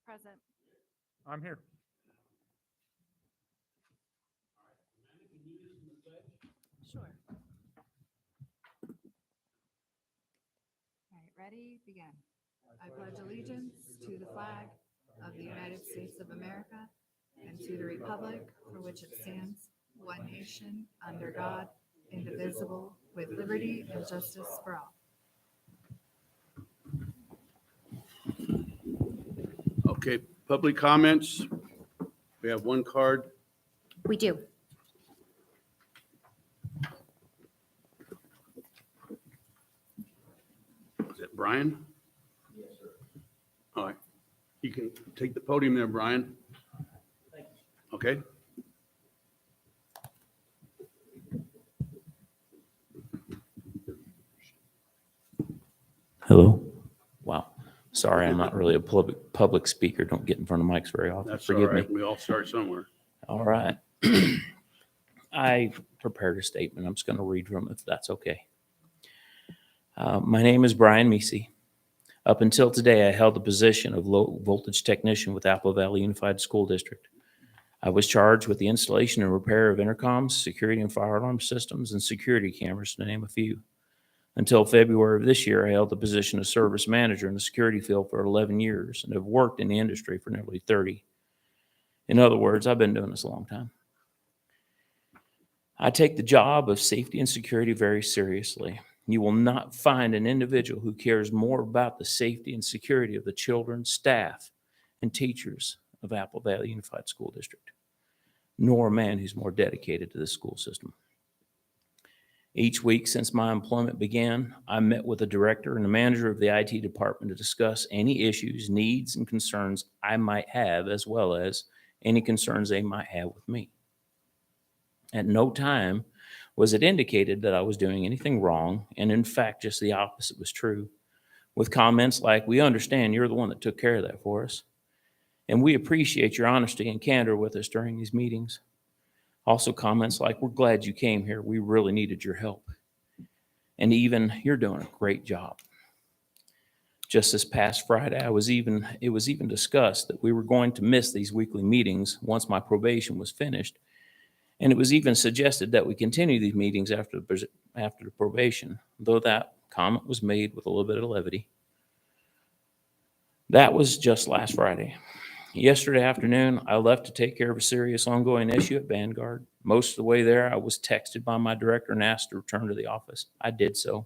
Present. I'm here. Sure. All right, ready? Begin. I pledge allegiance to the flag of the United States of America and to the republic for which it stands, one nation, under God, indivisible, with liberty and justice for all. Okay, public comments. We have one card. We do. Is it Brian? Yes, sir. All right. You can take the podium there, Brian. Okay. Hello. Wow. Sorry, I'm not really a public speaker. Don't get in front of mics very often. That's all Forgive right. me. We all start somewhere. All right. I prepared a statement. I'm just going to read from it if that's okay. My name is Brian Meese. Up until today, I held the position of low voltage technician with Apple Valley Unified School District. I was charged with the installation and repair of intercoms, security and fire alarm systems, and security cameras, to name a few. Until February of this year, I held the position of service manager in the security field for 11 years and have worked in the industry for nearly 30. In other words, I've been doing this a long time. I take the job of safety and security very seriously. You will not find an individual who cares more about the safety and security of the children, staff, and teachers of Apple Valley Unified School District, nor a man who's more dedicated to the school system. Each week since my employment began, I met with the director and the manager of the IT department to discuss any issues, needs, and concerns I might have, as well as any concerns they might have with me. At no time was it indicated that I was doing anything wrong, and in fact, just the opposite was true, with comments like, "We understand you're the one that took care of that for us, and we appreciate your honesty and candor with us during these meetings." Also comments like, "We're glad you came here. We really needed your help." And even, "You're doing a great job." Just this past Friday, it was even discussed that we were going to miss these weekly meetings once my probation was finished. And it was even suggested that we continue these meetings after the probation, though that comment was made with a little bit of levity. That was just last Friday. Yesterday afternoon, I left to take care of a serious ongoing issue at Vanguard. Most of the way there, I was texted by my director and asked to return to the office. I did so.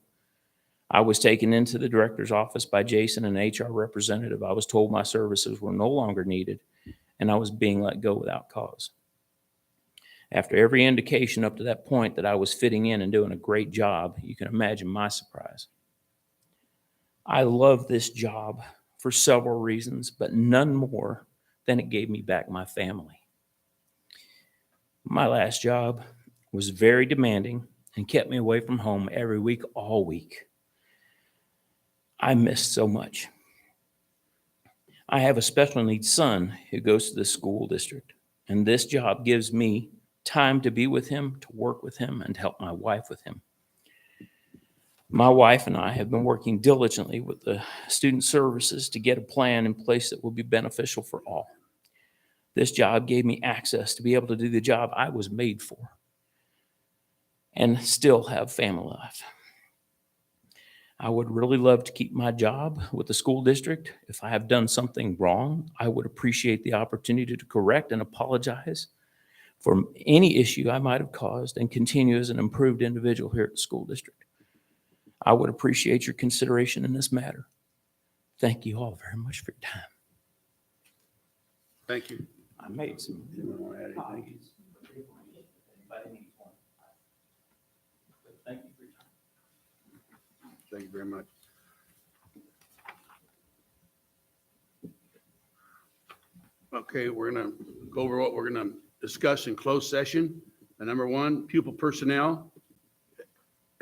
I was taken into the director's office by Jason, an HR representative. I was told my services were no longer needed, and I was being let go without cause. After every indication up to that point that I was fitting in and doing a great job, you can imagine my surprise. I love this job for several reasons, but none more than it gave me back my family. My last job was very demanding and kept me away from home every week, all week. I missed so much. I have a special needs son who goes to the school district, and this job gives me time to be with him, to work with him, and to help my wife with him. My wife and I have been working diligently with the student services to get a plan in place that will be beneficial for all. This job gave me access to be able to do the job I was made for and still have family life. I would really love to keep my job with the school district. If I have done something wrong, I would appreciate the opportunity to correct and apologize for any issue I might have caused and continue as an improved individual here at the school district. I would appreciate your consideration in this matter. Thank you all very much for your time. Thank you. I made some Didn't want to add anything. copies. Thank you for your time. Thank you very much. Okay, we're going to go over what we're going to discuss in closed session. Number one, pupil personnel,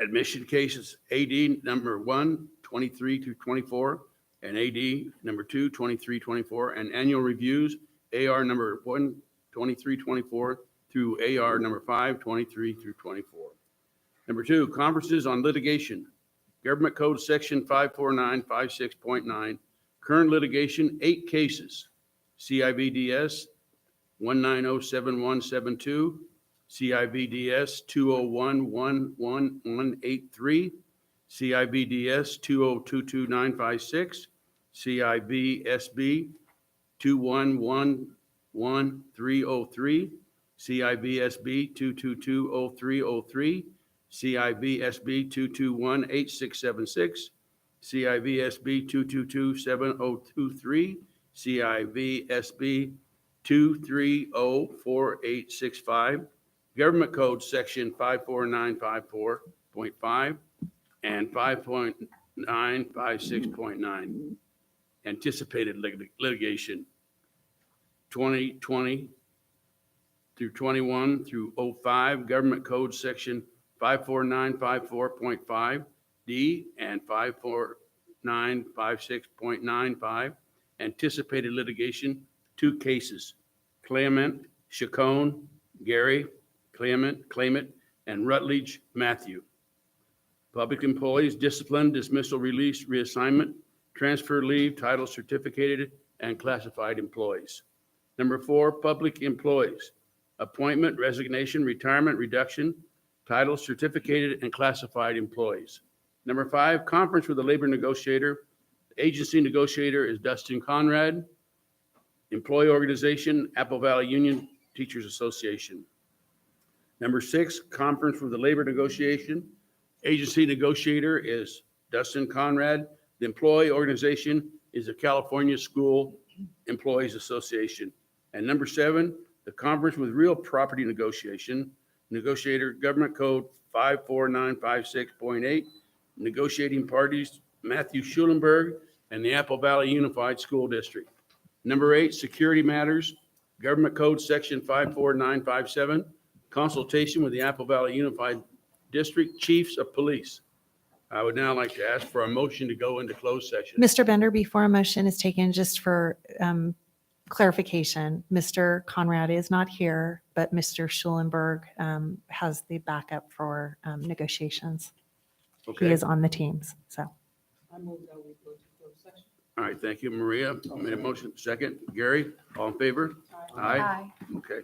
admission cases, AD number 1, 23 through 24, and AD number 2, 23, 24, and annual reviews, AR number 1, 23, 24 through AR number 5, 23 through 24. Number 2, conferences on litigation, Government Code Section 54956.9, current litigation, 8 cases. CIVDS 1907172, CIVDS 2011183, CIVDS 2022956, CIVSB 2111303, CIVSB 2220303, CIVSB 2218676, CIVSB 2227023, CIVSB 2304865, Government Code Section 54954.5 and 5.956.9. Anticipated litigation 2020 through 21 through 05, Government Code Section 54954.5 D and 54956.95. Anticipated litigation, 2 cases, Clement, Chacon, Gary, Claimant, and Rutledge, Matthew. Public employees, discipline, dismissal, release, reassignment, transfer, leave, title, certificated, and classified employees. Number 4, public employees, appointment, resignation, retirement, reduction, title, certificated, and classified employees. Number 5, conference with the labor negotiator. The agency negotiator is Dustin Conrad. Employee organization, Apple Valley Union Teachers Association. Number 6, conference with the labor negotiation. Agency negotiator is Dustin Conrad. The employee organization is the California School Employees Association. And number 7, the conference with real property negotiation, negotiator, Government Code 54956.8, negotiating parties, Matthew Schulenberg and the Apple Valley Unified School District. Number 8, security matters, Government Code Section 54957, consultation with the Apple Valley Unified District Chiefs of Police. I would now like to ask for a motion to go into closed session. Mr. Bender, before a motion is taken, just for clarification, Mr. Conrad is not here, but Mr. Schulenberg has the backup for negotiations. He Okay. is on the teams, so. All right, thank you, Maria. Made a motion. Second, Gary, all in favor? Aye. Aye. Okay.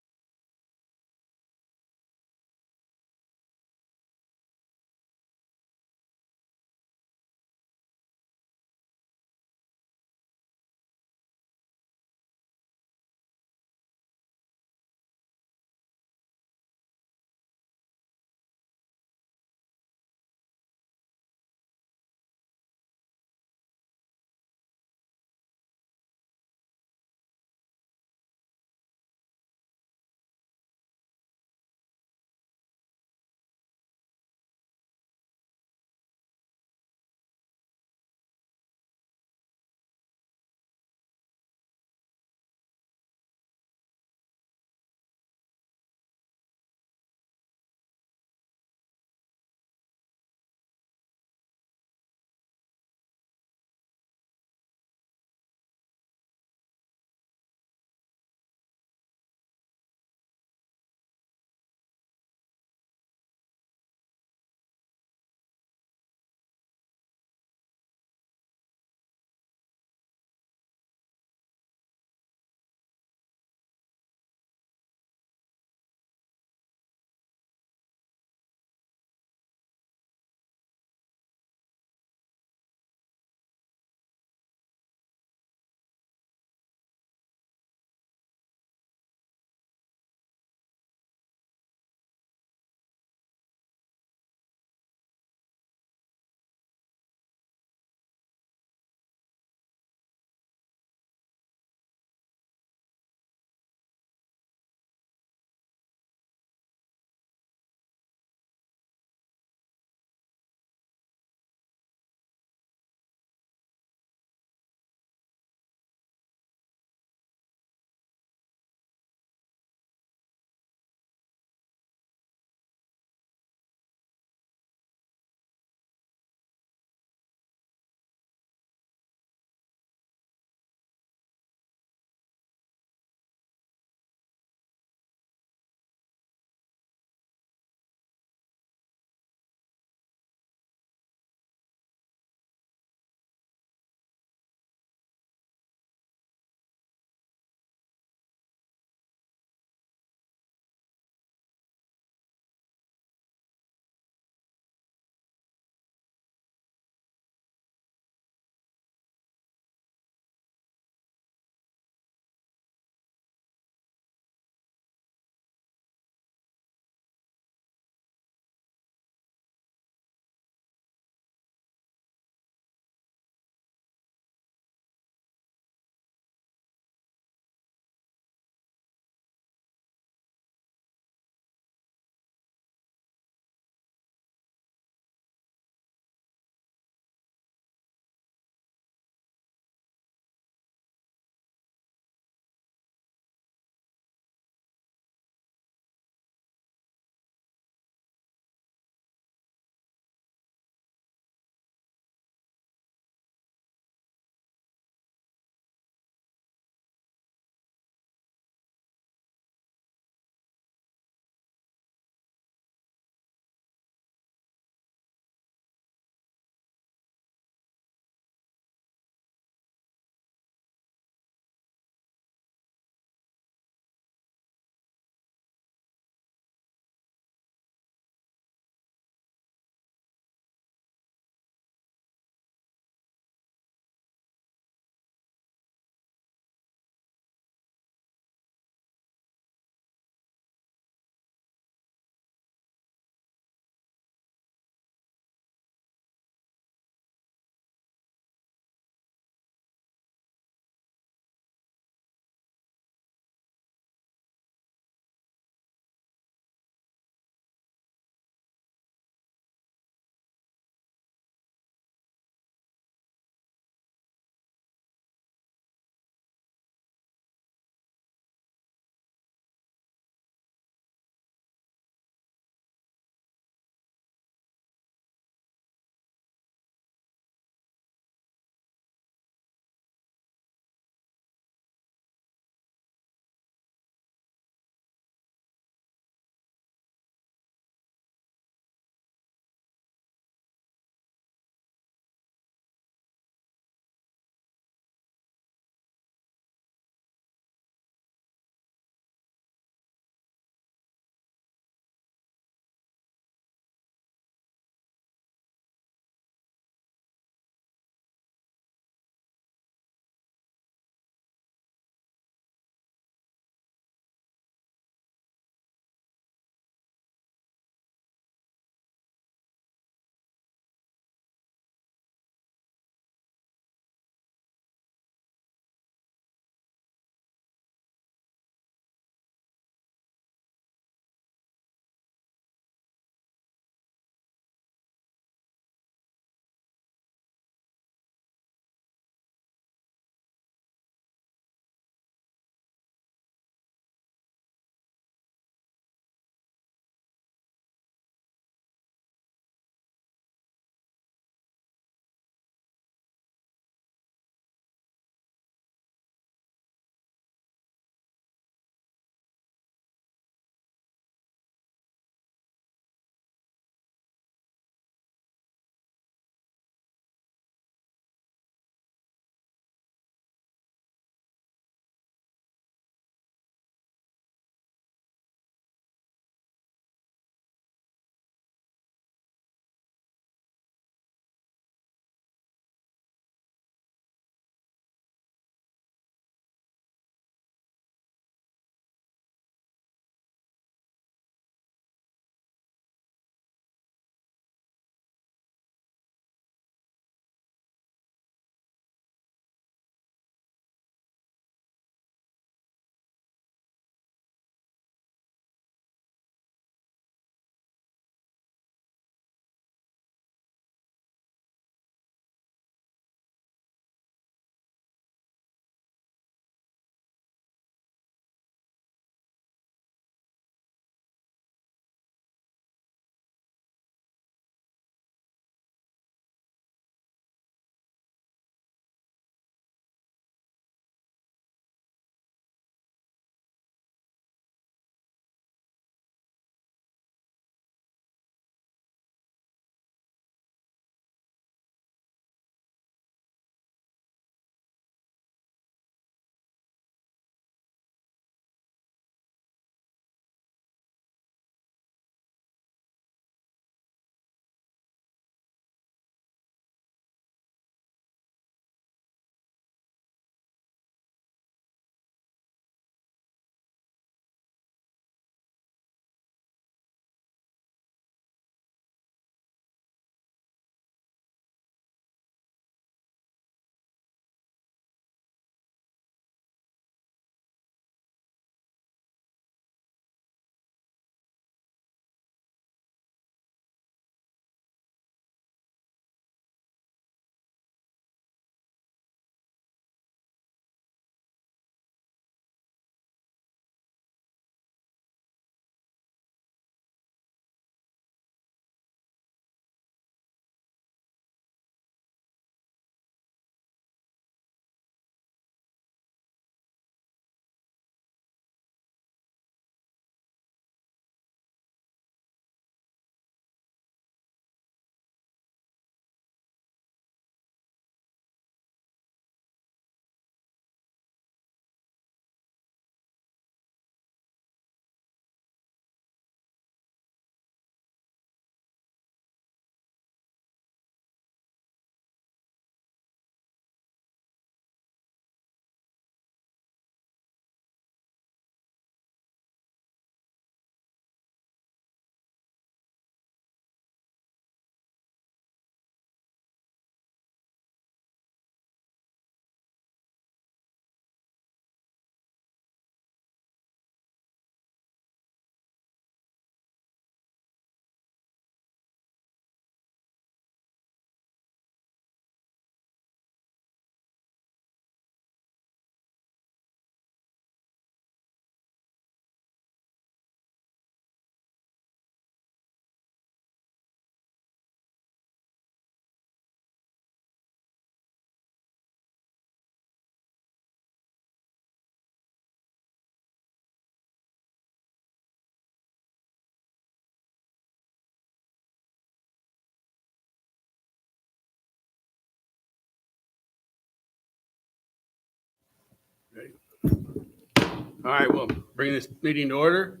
All right, we'll bring this meeting to order.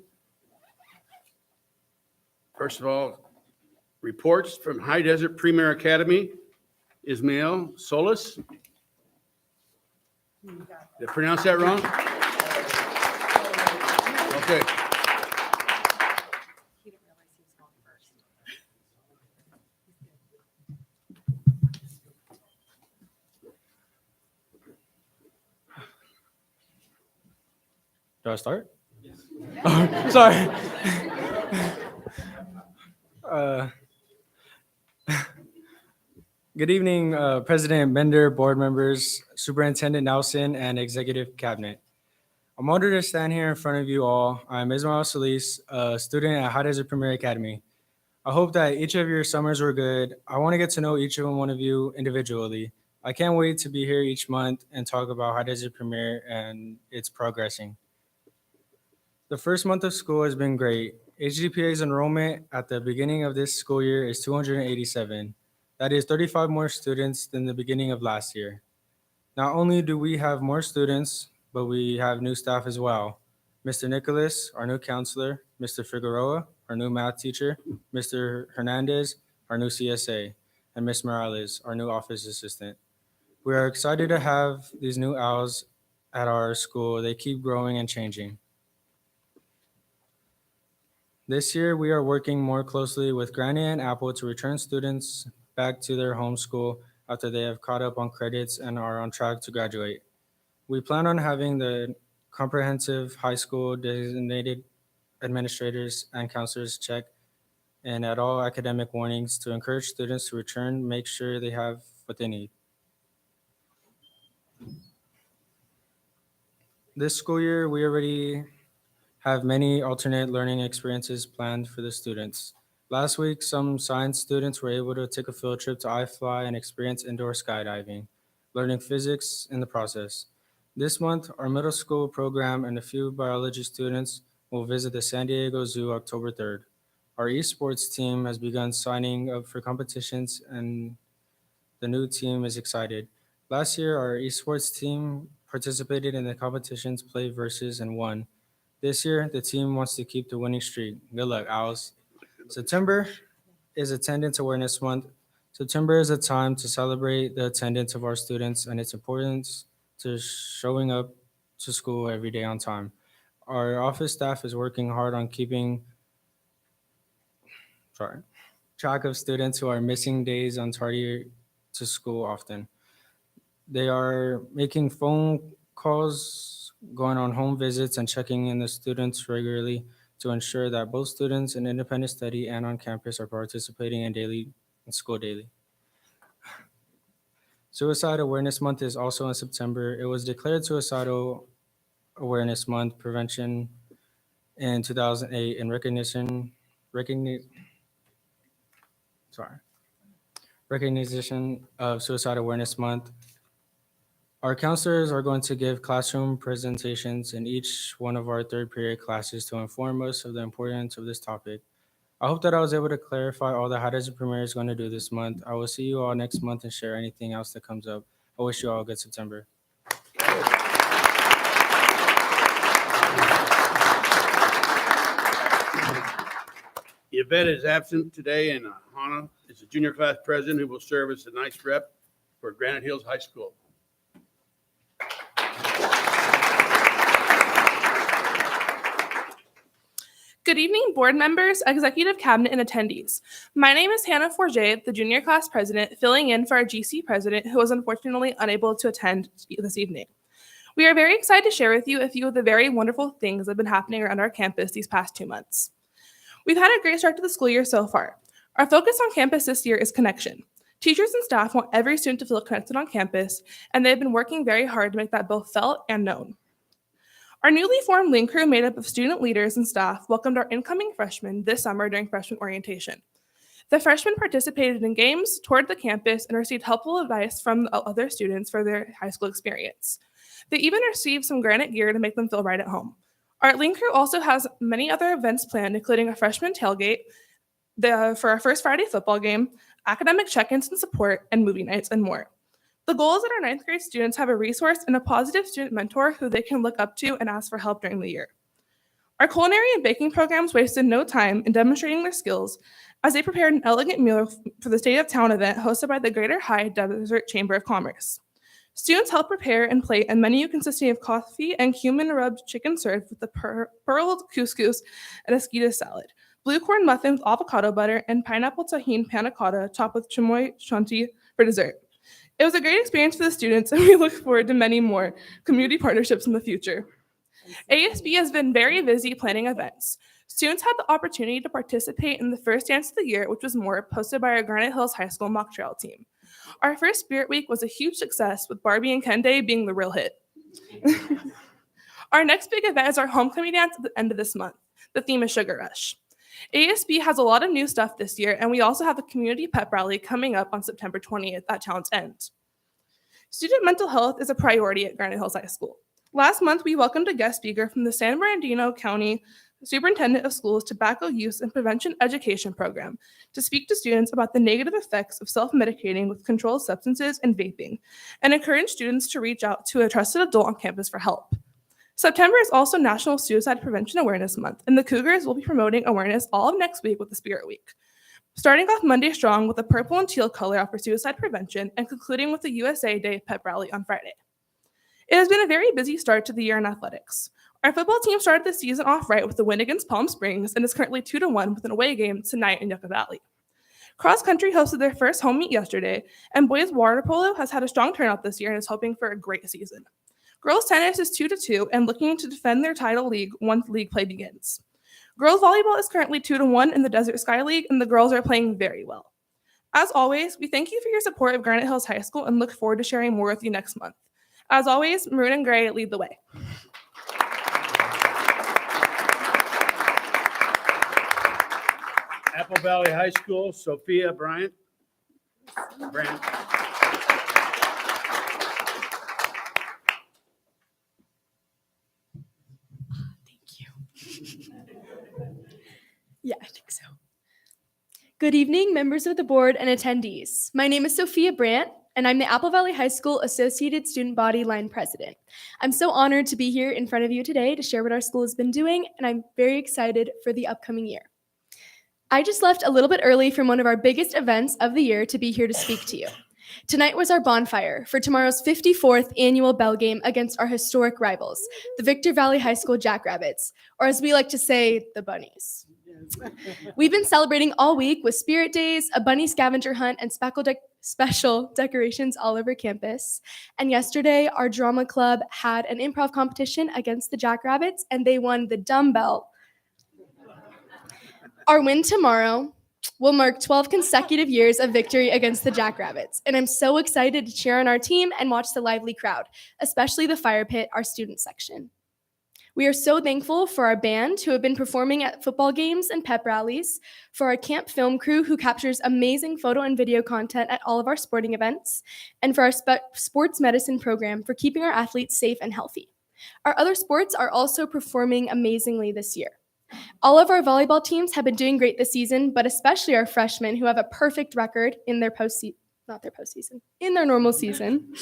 First of all, reports from High Desert Premier Academy. Ismael Solis. Did I pronounce that wrong? Okay. Do I start? Yes. Oh, sorry. Good evening, President Bender, board members, Superintendent Nelson, and Executive Cabinet. I'm honored to stand here in front of you all. I'm Ismael Solis, a student at High Desert Premier Academy. I hope that each of your summers were good. I want to get to know each and one of you individually. I can't wait to be here each month and talk about High Desert Premier and its progressing. The first month of school has been great. HDPA's enrollment at the beginning of this school year is 287. That is 35 more students than the beginning of last year. Not only do we have more students, but we have new staff as well. Mr. Nicholas, our new counselor, Mr. Figueroa, our new math teacher, Mr. Hernandez, our new CSA, and Ms. Morales, our new office assistant. We are excited to have these new owls at our school. They keep growing and changing. This year, we are working more closely with Granite and Apple to return students back to their home school after they have caught up on credits and are on track to graduate. We plan on having the comprehensive high school designated administrators and counselors check in at all academic warnings to encourage students to return, make sure they have what they need. This school year, we already have many alternate learning experiences planned for the students. Last week, some science students were able to take a field trip to iFly and experience indoor skydiving, learning physics in the process. This month, our middle school program and a few biology students will visit the San Diego Zoo October 3rd. Our esports team has begun signing up for competitions and the new team is excited. Last year, our esports team participated in the competitions, played versus, and won. This year, the team wants to keep the winning streak. Good luck, Owls. September is Attendance Awareness Month. September is a time to celebrate the attendance of our students and its importance to showing up to school every day on time. Our office staff is working hard on keeping track of students who are missing days on tardy to school often. They are making phone calls, going on home visits, and checking in the students regularly to ensure that both students in independent study and on campus are participating in school daily. Suicide Awareness Month is also in September. It was declared Suicidal Awareness Month Prevention in 2008 in recognition of Suicide Awareness Month. Our counselors are going to give classroom presentations in each one of our third period classes to inform us of the importance of this topic. I hope that I was able to clarify all that High Desert Premier is going to do this month. I will see you all next month and share anything else that comes up. I wish you all a good September. Yvette is absent today, and Hannah is the junior class president who will serve as the nice rep for Granite Hills High School. Good evening, board members, executive cabinet, and attendees. My name is Hannah Forget, the junior class president, filling in for our GC president, who was unfortunately unable to attend this evening. We are very excited to share with you a few of the very wonderful things that have been happening around our campus these past 2 months. We've had a great start to the school year so far. Our focus on campus this year is connection. Teachers and staff want every student to feel connected on campus, and they've been working very hard to make that both felt and known. Our newly formed link crew made up of student leaders and staff welcomed our incoming freshmen this summer during freshman orientation. The freshmen participated in games, toured the campus, and received helpful advice from other students for their high school experience. They even received some Granite gear to make them feel right at home. Our link crew also has many other events planned, including a freshman tailgate for our first Friday football game, academic check-ins and support, and movie nights, and more. The goal is that our ninth grade students have a resource and a positive student mentor who they can look up to and ask for help during the year. Our culinary and baking programs wasted no time in demonstrating their skills as they prepared an elegant meal for the State of Town event hosted by the Greater High Desert Chamber of Commerce. Students helped prepare and plate a menu consisting of coffee and cumin-rubbed chicken served with the pearled couscous and esquita salad, blue corn muffin with avocado butter, and pineapple tahini panna cotta topped with chamoy chantilly for dessert. It was a great experience for the students, and we look forward to many more community partnerships in the future. ASB has been very busy planning events. Students had the opportunity to participate in the first dance of the year, which was more hosted by our Granite Hills High School mock trial team. Our first Spirit Week was a huge success, with Barbie and Ken Day being the real hit. Our next big event is our homecoming dance at the end of this month. The theme is Sugar Rush. ASB has a lot of new stuff this year, and we also have a community pep rally coming up on September 20th at Town's End. Student mental health is a priority at Granite Hills High School. Last month, we welcomed a guest speaker from the San Bernardino County Superintendent of Schools Tobacco Use and Prevention Education Program to speak to students about the negative effects of self-medicating with controlled substances and vaping, and encourage students to reach out to a trusted adult on campus for help. September is also National Suicide Prevention Awareness Month, and the Cougars will be promoting awareness all of next week with the Spirit Week. Starting off Monday strong with a purple and teal color for suicide prevention, and concluding with the USA Day pep rally on Friday. It has been a very busy start to the year in athletics. Our football team started the season off right with the win against Palm Springs and is currently 2-1 with an away game tonight in Yucca Valley. Cross country hosted their first home meet yesterday, and boys water polo has had a strong turnout this year and is hoping for a great season. Girls tennis is 2-2 and looking to defend their title league once league play begins. Girls volleyball is currently 2-1 in the Desert Sky League, and the girls are playing very well. As always, we thank you for your support of Granite Hills High School and look forward to sharing more with you next month. As always, Maroon and Gray lead the way. Apple Valley High School, Sophia Bryant. Brand. Thank you. Yeah, I think so. Good evening, members of the board and attendees. My name is Sophia Brandt, and I'm the Apple Valley High School Associated Student Body Line President. I'm so honored to be here in front of you today to share what our school has been doing, and I'm very excited for the upcoming year. I just left a little bit early from one of our biggest events of the year to be here to speak to you. Tonight was our bonfire for tomorrow's 54th annual bell game against our historic rivals, the Victor Valley High School Jackrabbits, or as we like to say, the Bunnies. We've been celebrating all week with spirit days, a bunny scavenger hunt, and special decorations all over campus. And yesterday, our drama club had an improv competition against the Jackrabbits, and they won the dumbbell. Our win tomorrow will mark 12 consecutive years of victory against the Jackrabbits, and I'm so excited to cheer on our team and watch the lively crowd, especially the fire pit, our student section. We are so thankful for our band who have been performing at football games and pep rallies, for our camp film crew who captures amazing photo and video content at all of our sporting events, and for our sports medicine program for keeping our athletes safe and healthy. Our other sports are also performing amazingly this year. All of our volleyball teams have been doing great this season, but especially our freshmen who have a perfect record in their in their normal season.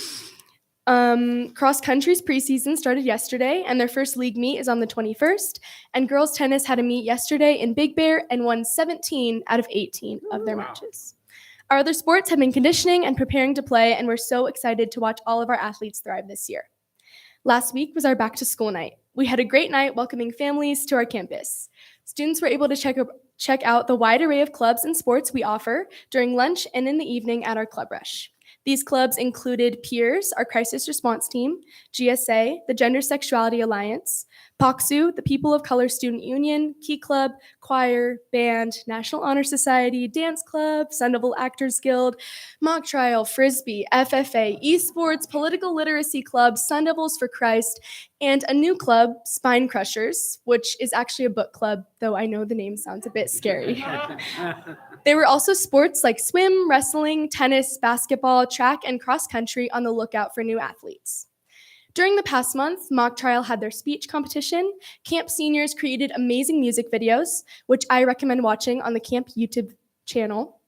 Cross country's preseason started yesterday, and their first league meet is on the 21st. And girls tennis had a meet yesterday in Big Bear and won 17 out of 18 of their matches. Our other sports have been conditioning and preparing to play, and we're so excited to watch all of our athletes thrive this year. Last week was our back to school night. We had a great night welcoming families to our campus. Students were able to check out the wide array of clubs and sports we offer during lunch and in the evening at our Club Rush. These clubs included Peers, our crisis response team, GSA, the Gender Sexuality Alliance, POCSU, the People of Color Student Union, Key Club, Choir, Band, National Honor Society, Dance Club, Sun Devil Actors Guild, Mock Trial, Frisbee, FFA, Esports, Political Literacy Club, Sun Devils for Christ, and a new club, Spine Crushers, which is actually a book club, though I know the name sounds a bit scary. There were also sports like swim, wrestling, tennis, basketball, track, and cross country on the lookout for new athletes. During the past month, Mock Trial had their speech competition. Camp seniors created amazing music videos, which I recommend watching on the camp YouTube channel.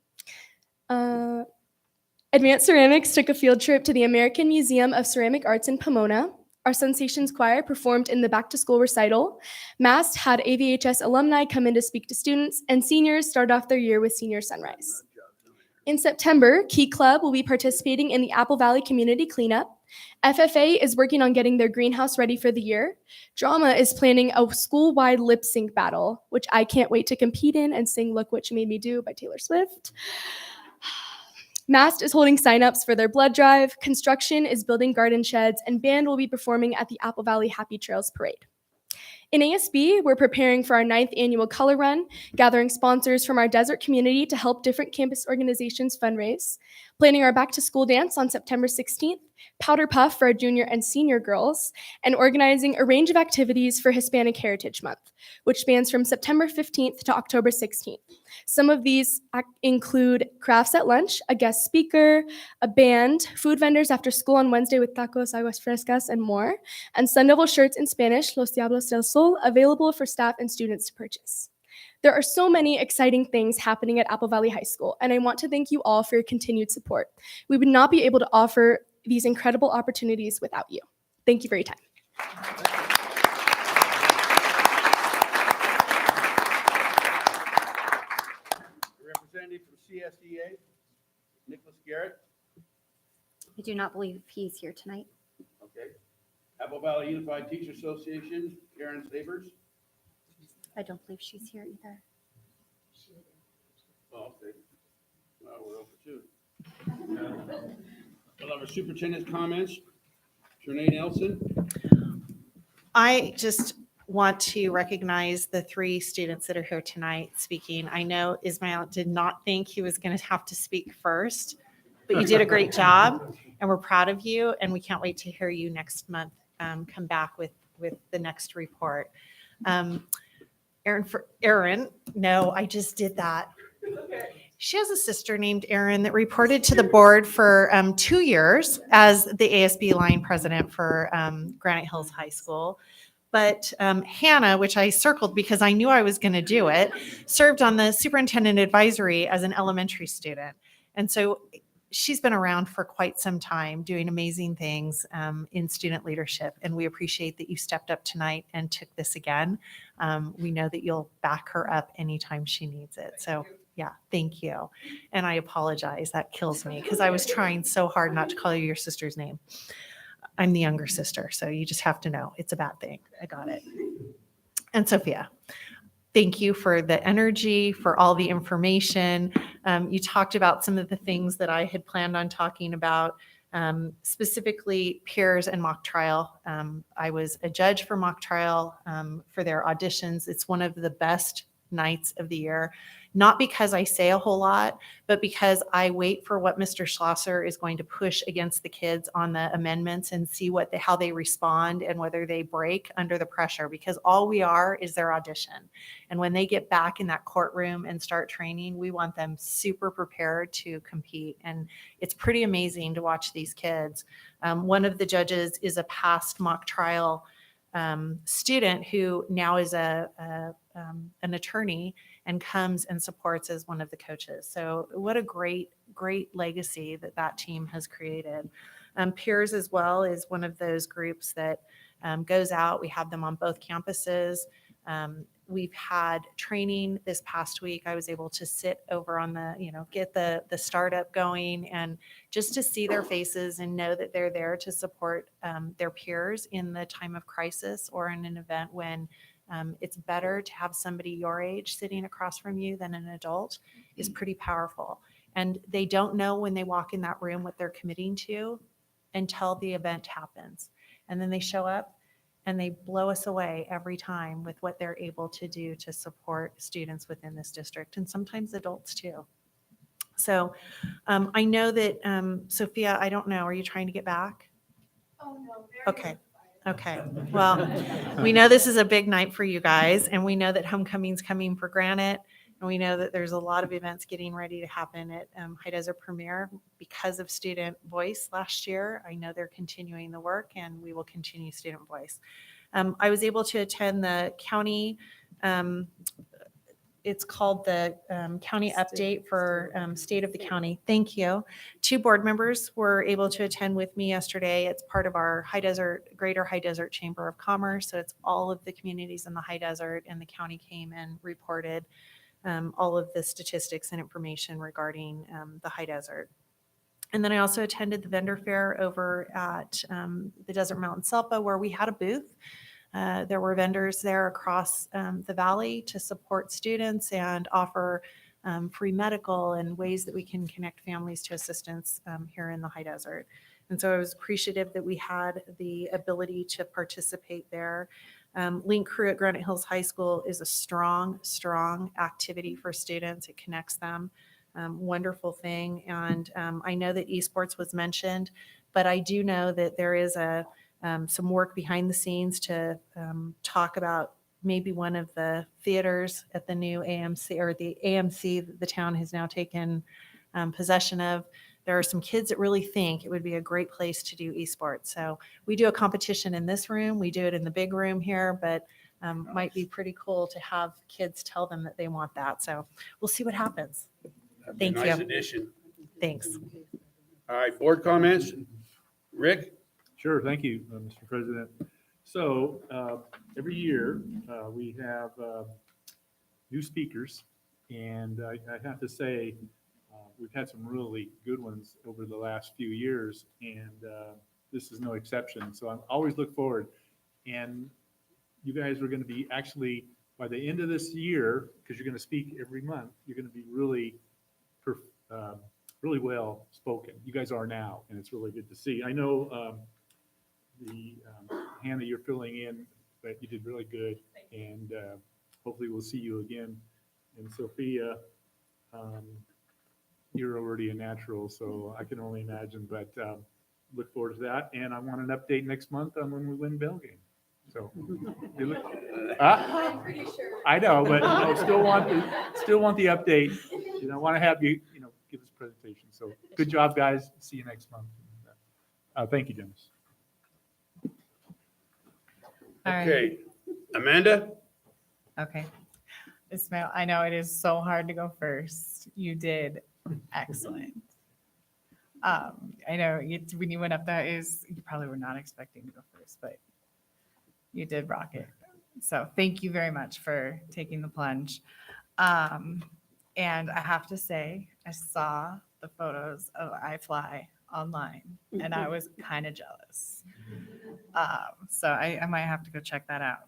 Advanced Ceramics took a field trip to the American Museum of Ceramic Arts in Pomona. Our Sensations Choir performed in the back to school recital. MAST had AVHS alumni come in to speak to students, and seniors started off their year with Senior Sunrise. In September, Key Club will be participating in the Apple Valley Community Cleanup. FFA is working on getting their greenhouse ready for the year. Drama is planning a school-wide lip sync battle, which I can't wait to compete in and sing Look What You Made Me Do by Taylor Swift. MAST is holding signups for their blood drive. Construction is building garden sheds, and band will be performing at the Apple Valley Happy Trails Parade. In ASB, we're preparing for our 9th annual color run, gathering sponsors from our desert community to help different campus organizations fundraise, planning our back to school dance on September 16th, powder puff for our junior and senior girls, and organizing a range of activities for Hispanic Heritage Month, which spans from September 15th to October 16th. Some of these include crafts at lunch, a guest speaker, a band, food vendors after school on Wednesday with tacos, aguas frescas, and more, and Sun Devil shirts in Spanish, Los Diablos del Sol, available for staff and students to purchase. There are so many exciting things happening at Apple Valley High School, and I want to thank you all for your continued support. We would not be able to offer these incredible opportunities without you. Thank you for your time. Representative from CSEA, Nicholas Garrett. I do not believe he's here tonight. Okay. Apple Valley Unified Teacher Association, Karen Sabers. I don't believe she's here either. Oh, okay. Well, we're over two. We'll have our superintendent's comments. Trinae Nelson. I just want to recognize the 3 students that are here tonight speaking. I know Ismail did not think he was going to have to speak first, but you did a great job, and we're proud of you, and we can't wait to hear you next month come back with the next report. Erin, no, I just did that. She has a sister named Erin that reported to the board for 2 years as the ASB line president for Granite Hills High School. But Hannah, which I circled because I knew I was going to do it, served on the superintendent advisory as an elementary student. And so she's been around for quite some time doing amazing things in student leadership. And we appreciate that you stepped up tonight and took this again. We know that you'll back her up anytime she needs it. So yeah, thank you. And I apologize. That kills me because I was trying so hard not to call you your sister's name. I'm the younger sister, so you just have to know it's a bad thing. I got it. And Sophia, thank you for the energy, for all the information. You talked about some of the things that I had planned on talking about, specifically peers and mock trial. I was a judge for mock trial for their auditions. It's one of the best nights of the year, not because I say a whole lot, but because I wait for what Mr. Schlosser is going to push against the kids on the amendments and see how they respond and whether they break under the pressure, because all we are is their audition. And when they get back in that courtroom and start training, we want them super prepared to compete. And it's pretty amazing to watch these kids. One of the judges is a past mock trial student who now is an attorney and comes and supports as one of the coaches. So what a great legacy that team has created. Peers as well is one of those groups that goes out. We have them on both campuses. We've had training this past week. I was able to sit over on get the startup going and just to see their faces and know that they're there to support their peers in the time of crisis or in an event when it's better to have somebody your age sitting across from you than an adult is pretty powerful. And they don't know when they walk in that room what they're committing to until the event happens. And then they show up and they blow us away every time with what they're able to do to support students within this district and sometimes adults too. So I know that, Sophia, I don't know, are you trying to get back? Oh, no. Okay. Okay. Well, we know this is a big night for you guys, and we know that homecoming's coming for Granite, and we know that there's a lot of events getting ready to happen at High Desert Premier because of Student Voice last year. I know they're continuing the work, and we will continue Student Voice. I was able to attend the county it's called the county update for state of the county. Thank you. 2 board members were able to attend with me yesterday. It's part of our Greater High Desert Chamber of Commerce. So it's all of the communities in the high desert, and the county came and reported all of the statistics and information regarding the high desert. And then I also attended the vendor fair over at the Desert Mountain Selpa, where we had a booth. There were vendors there across the valley to support students and offer free medical and ways that we can connect families to assistance here in the high desert. And so I was appreciative that we had the ability to participate there. Link Crew at Granite Hills High School is a strong activity for students. It connects them. Wonderful thing. And I know that esports was mentioned, but I do know that there is some work behind the scenes to talk about maybe one of the theaters at the new AMC, or the AMC that the town has now taken possession of. There are some kids that really think it would be a great place to do esports. So we do a competition in this room. We do it in the big room here, but might be pretty cool to have kids tell them that they want that. So we'll see what happens. That'd be a Thank nice you. addition. Thanks. All right, board comments? Rick? Sure, thank you, Mr. President. So every year we have new speakers, and I have to say we've had some really good ones over the last few years, and this is no exception. So I always look forward, and you guys are going to be actually, by the end of this year, because you're going to speak every month, you're going to be really well spoken. You guys are now, and it's really good to see. I know Hannah, you're filling in, but you did really good, and hopefully we'll see you again. And Sophia, you're already a natural, so I can only imagine, but look forward to that. And I want an update next month on when we win Bell game. So, I'm pretty sure. I know, but still want the update. You know, want to have you, give us a presentation. So, good job, guys. See you next month. Thank you, Dennis. All right. Okay. Amanda? Okay. Ismail, I know it is so hard to go first. You did excellent. I know when you went up there, you probably were not expecting to go first, but you did rock it. So thank you very much for taking the plunge. And I have to say, I saw the photos of iFly online, and I was kind of jealous. So I might have to go check that out.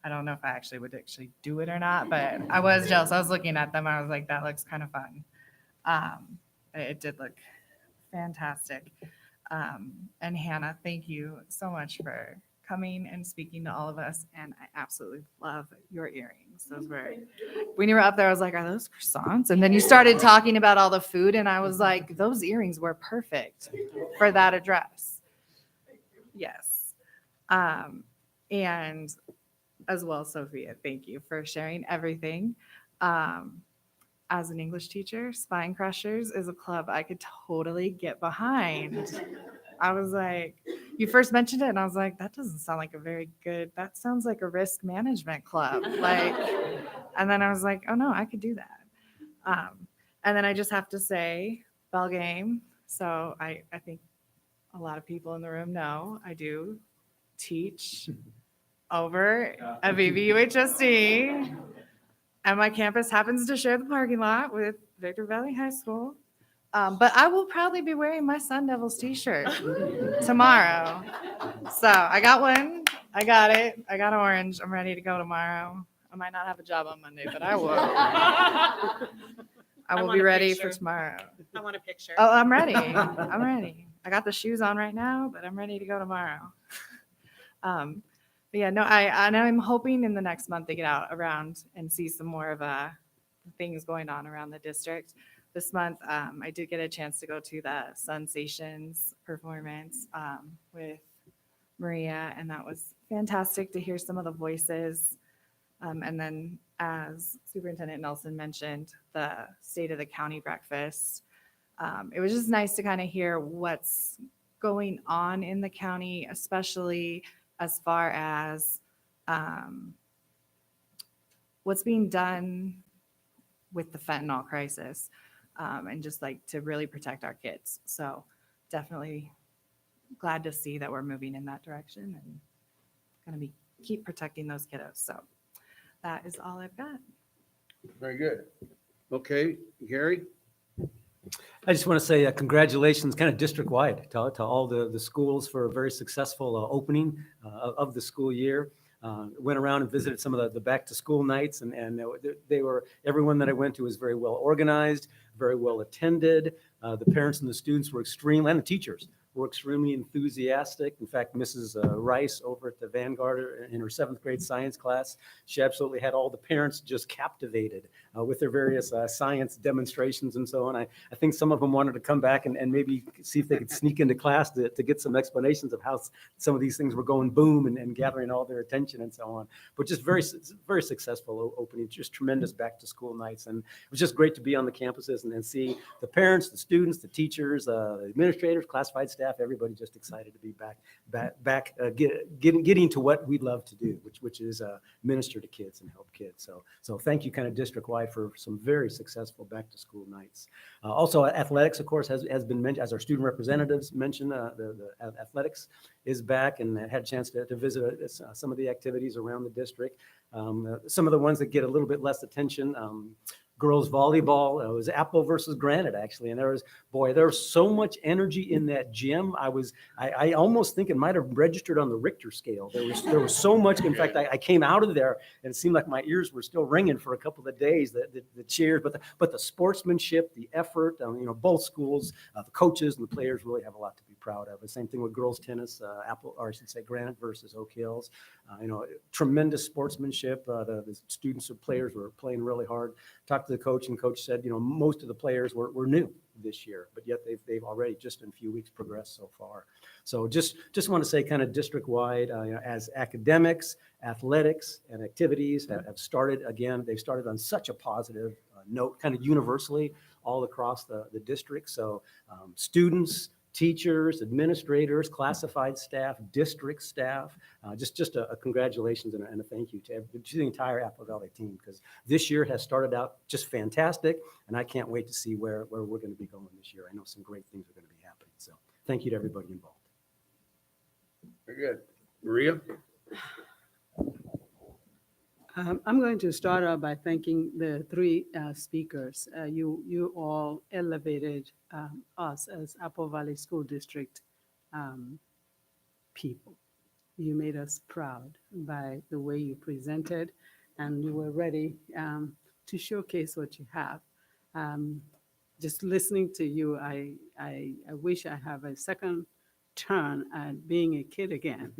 I don't know if I would do it or not, but I was jealous. I was looking at them. I was like, that looks kind of fun. It did look fantastic. And Hannah, thank you so much for coming and speaking to all of us. And I absolutely love your earrings. Those were, when you were up there, I was like, are those croissants? And then you started talking about all the food, and I was like, those earrings were perfect for that address. Yes. And as well, Sophia, thank you for sharing everything. As an English teacher, Spine Crushers is a club I could totally get behind. I was like, you first mentioned it, and I was like, that doesn't sound like that sounds like a risk management club. And then I was like, oh no, I could do that. And then I just have to say, bell game. So I think a lot of people in the room know I do teach over at AVUSD, and my campus happens to share the parking lot with Victor Valley High School. But I will probably be wearing my Sun Devils t-shirt tomorrow. So I got one. I got it. I got orange. I'm ready to go tomorrow. I might not have a job on Monday, but I will. I will be ready for tomorrow. I want a picture. Oh, I'm ready. I'm ready. I got the shoes on right now, but I'm ready to go tomorrow. But yeah, no, I'm hoping in the next month to get out around and see some more of things going on around the district. This month, I did get a chance to go to the Sensations performance with Maria, and that was fantastic to hear some of the voices. And then, as Superintendent Nelson mentioned, the State of the County breakfast. It was just nice to kind of hear what's going on in the county, especially as far as what's being done with the fentanyl crisis, and just like to really protect our kids. So definitely glad to see that we're moving in that direction and going to be keep protecting those kiddos. So that is all I've got. Very good. Okay, Gary? I just want to say congratulations, kind of district-wide, to all the schools for a very successful opening of the school year. Went around and visited some of the back-to-school nights, and they were, everyone that I went to was very well organized, very well attended. The parents and the students were extremely, and the teachers were extremely enthusiastic. In fact, Mrs. Rice over at the Vanguard in her 7th grade science class, she absolutely had all the parents just captivated with their various science demonstrations and so on. I think some of them wanted to come back and maybe see if they could sneak into class to get some explanations of how some of these things were going boom and gathering all their attention and so on. But just very, very successful opening, just tremendous back to school nights. And it was just great to be on the campuses and see the parents, the students, the teachers, the administrators, classified staff, everybody just excited to be back getting to what we love to do, which is minister to kids and help kids. So thank you kind of district-wide for some very successful back to school nights. Also athletics, of course, has been mentioned, as our student representatives mentioned, the athletics is back, and I had a chance to visit some of the activities around the district. Some of the ones that get a little bit less attention, girls volleyball. It was Apple versus Granite, actually. And there was so much energy in that gym. I almost think it might have registered on the Richter scale. There was so much. In fact, I came out of there and it seemed like my ears were still ringing for a couple of days, the cheers, but the sportsmanship, the effort, both schools, the coaches and the players really have a lot to be proud of. The same thing with girls tennis, Granite versus Oak Hills. Tremendous sportsmanship. The students or players were playing really hard. Talked to the coach, and coach said, most of the players were new this year, but yet they've already just in a few weeks progressed so far. So just want to say, kind of district-wide, as academics, athletics, and activities have started again. They've started on such a positive note, kind of universally all across the district. So students, teachers, administrators, classified staff, district staff, just a congratulations and a thank you to the entire Apple Valley team, because this year has started out just fantastic, and I can't wait to see where we're going to be going this year. I know some great things are going to be happening. So thank you to everybody involved. Very good. Maria? I'm going to start out by thanking the three speakers. You all elevated us as Apple Valley School District people. You made us proud by the way you presented, and you were ready to showcase what you have. Just listening to you, I wish I have a second turn at being a kid again,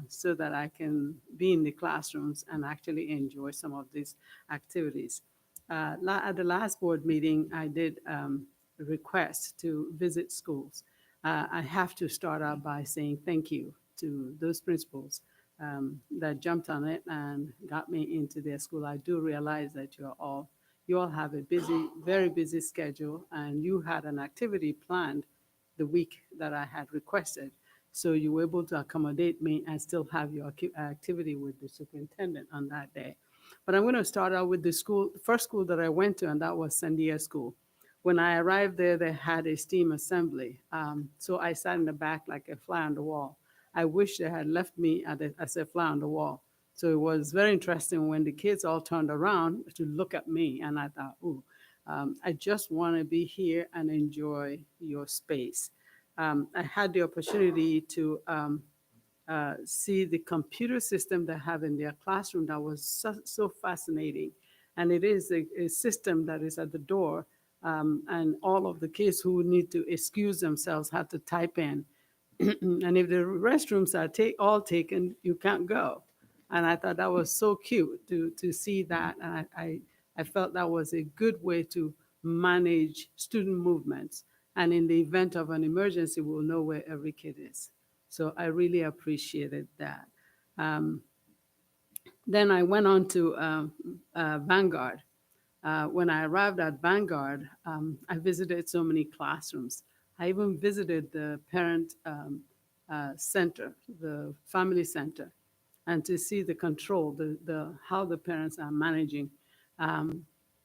so that I can be in the classrooms and actually enjoy some of these activities. At the last board meeting, I did request to visit schools. I have to start out by saying thank you to those principals that jumped on it and got me into their school. I do realize that you all have a busy, very busy schedule, and you had an activity planned the week that I had requested. So you were able to accommodate me and still have your activity with the superintendent on that day. But I'm going to start out with the first school that I went to, and that was Sandia School. When I arrived there, they had a STEAM assembly. So I sat in the back like a fly on the wall. I wish they had left me as a fly on the wall. So it was very interesting when the kids all turned around to look at me, and I thought, ooh, I just want to be here and enjoy your space. I had the opportunity to see the computer system they have in their classroom that was so fascinating. And it is a system that is at the door, and all of the kids who need to excuse themselves have to type in. And if the restrooms are all taken, you can't go. And I thought that was so cute to see that. And I felt that was a good way to manage student movements. And in the event of an emergency, we'll know where every kid is. So I really appreciated that. Then I went on to Vanguard. When I arrived at Vanguard, I visited so many classrooms. I even visited the parent center, the family center. and to see the control, how the parents are managing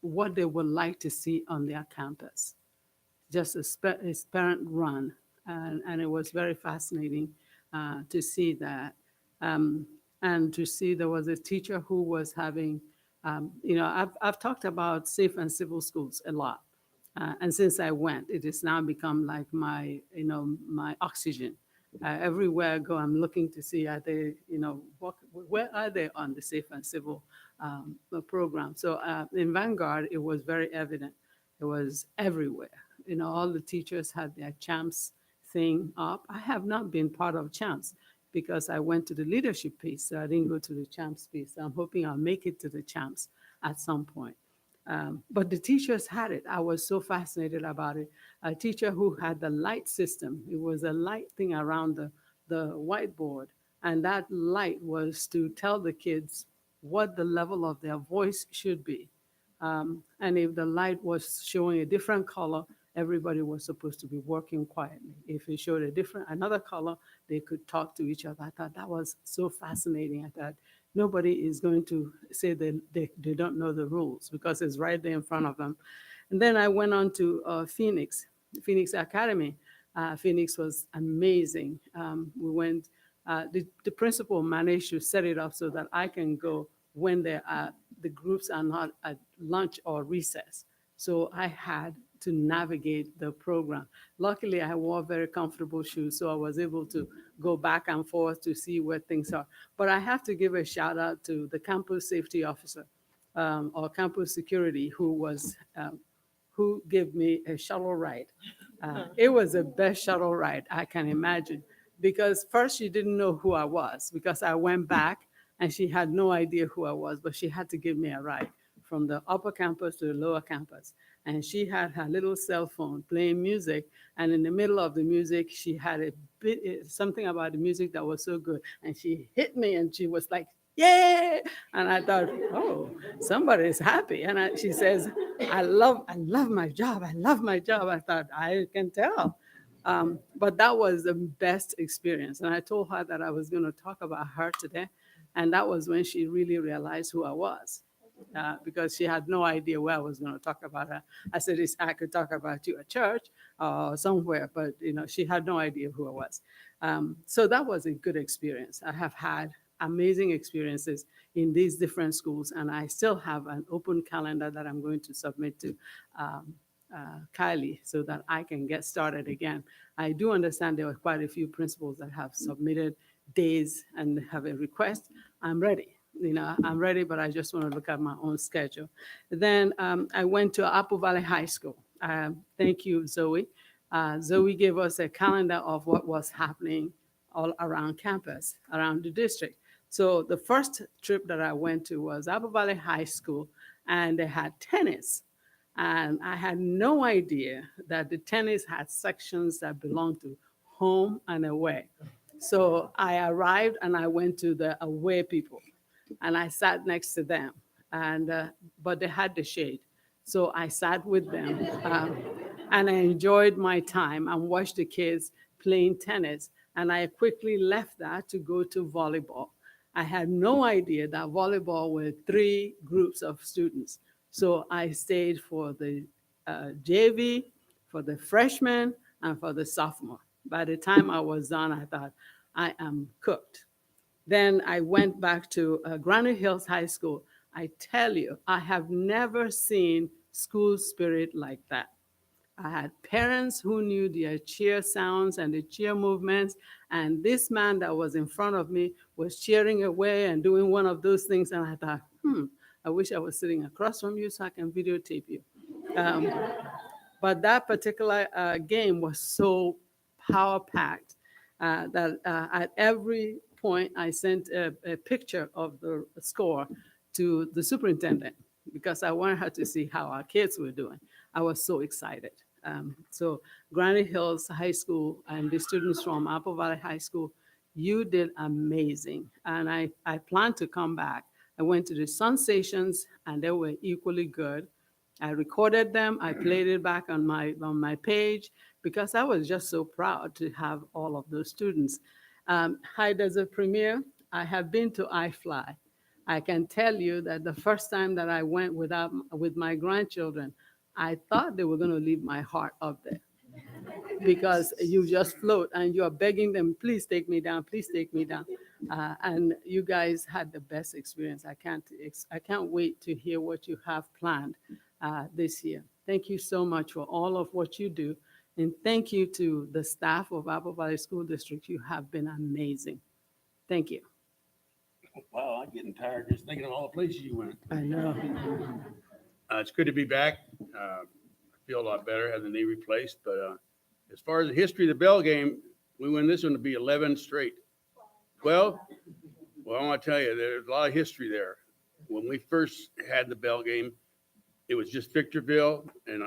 what they would like to see on their campus. Just a parent run. And it was very fascinating to see that. Um, and to see there was a teacher who was having, I've talked about safe and civil schools a lot. And since I went, it has now become like my oxygen. Everywhere I go, I'm looking to see are they, where are they on the safe and civil program. So in Vanguard, it was very evident. It was everywhere. All the teachers had their champs thing up. I have not been part of champs because I went to the leadership piece, so I didn't go to the champs piece. So I'm hoping I'll make it to the champs at some point. But the teachers had it. I was so fascinated about it. A teacher who had the light system. It was a light thing around the whiteboard. And that light was to tell the kids what the level of their voice should be. And if the light was showing a different color, everybody was supposed to be working quietly. If it showed another color, they could talk to each other. I thought that was so fascinating. I thought nobody is going to say they don't know the rules because it's right there in front of them. And then I went on to Phoenix Academy. Phoenix was amazing. We went, the principal managed to set it up so that I can go when the groups are not at lunch or recess. So I had to navigate the program. Luckily, I wore very comfortable shoes, so I was able to go back and forth to see where things are. But I have to give a shout out to the campus safety officer or campus security who gave me a shuttle ride. It was the best shuttle ride I can imagine because first she didn't know who I was because I went back and she had no idea who I was, but she had to give me a ride from the upper campus to the lower campus. And she had her little cell phone playing music. And in the middle of the music, she had something about the music that was so good. And she hit me and she was like, yay! And I thought, oh, somebody is happy. And she says, I love my job. I love my job. I thought, I can tell. But that was the best experience. And I told her that I was going to talk about her today. And that was when she really realized who I was. Because she had no idea where I was going to talk about her. I said, I could talk about you at church or somewhere, but she had no idea who I was. So that was a good experience. I have had amazing experiences in these different schools, and I still have an open calendar that I'm going to submit to Kylie so that I can get started again. I do understand there were quite a few principals that have submitted days and have a request. I'm ready. I'm ready, but I just want to look at my own schedule. Then I went to Apple Valley High School. Thank you, Zoe. Zoe gave us a calendar of what was happening all around campus, around the district. So the first trip that I went to was Apple Valley High School, and they had tennis. And I had no idea that the tennis had sections that belonged to home and away. So I arrived and I went to the away people. And I sat next to them, but they had the shade. So I sat with them, and I enjoyed my time and watched the kids playing tennis. And I quickly left that to go to volleyball. I had no idea that volleyball were 3 groups of students. So I stayed for the JV, for the freshman, and for the sophomore. By the time I was done, I thought, I am cooked. Then I went back to Granite Hills High School. I tell you, I have never seen school spirit like that. I had parents who knew their cheer sounds and the cheer movements, and this man that was in front of me was cheering away and doing one of those things, and I thought, I wish I was sitting across from you so I can videotape you. But that particular game was so power-packed that at every point I sent a picture of the score to the superintendent because I wanted her to see how our kids were doing. I was so excited. So Granite Hills High School and the students from Apple Valley High School, you did amazing. And I plan to come back. I went to the Sensations and they were equally good. I recorded them. I played it back on my page because I was just so proud to have all of those students. High Desert Premier, I have been to iFly. I can tell you that the first time that I went with my grandchildren, I thought they were going to leave my heart up there because you just float and you are begging them, please take me down, please take me down. And you guys had the best experience. I can't wait to hear what you have planned this year. Thank you so much for all of what you do. And thank you to the staff of Apple Valley School District. You have been amazing. Thank you. Wow, I'm getting tired just thinking of all the places you went. I know. It's good to be back. I feel a lot better, had the knee replaced, but as far as the history of the Bell game, we win this one to be 11 straight. 12? Well, I want to tell you, there's a lot of history there. When we first had the Bell game, it was just Victorville and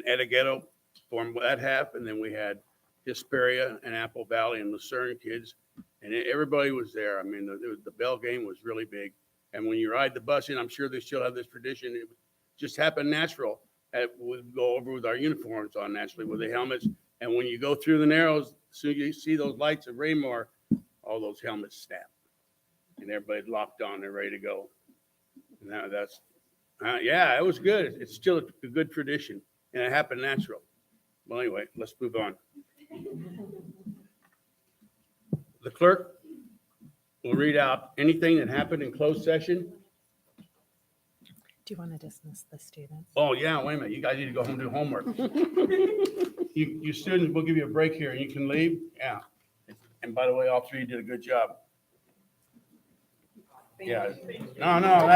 Edighetto formed that half, and then we had Hesperia and Apple Valley and Lucerne kids, and everybody was there. I mean, the Bell game was really big. And when you ride the bus in, I'm sure they still have this tradition. It just happened natural. We go over with our uniforms on naturally with the helmets. And when you go through the Narrows, as soon as you see those lights of Raymore, all those helmets snap. And everybody's locked on, they're ready to go. And yeah, it was good. It's still a good tradition. And it happened natural. Well, anyway, let's move on. The clerk will read out anything that happened in closed session. Do you want to dismiss the students? Oh, yeah, wait a minute. You guys need to go home and do homework. You students, we'll give you a break here and you can leave. Yeah. And by the way, all three did a good job. Yeah. No,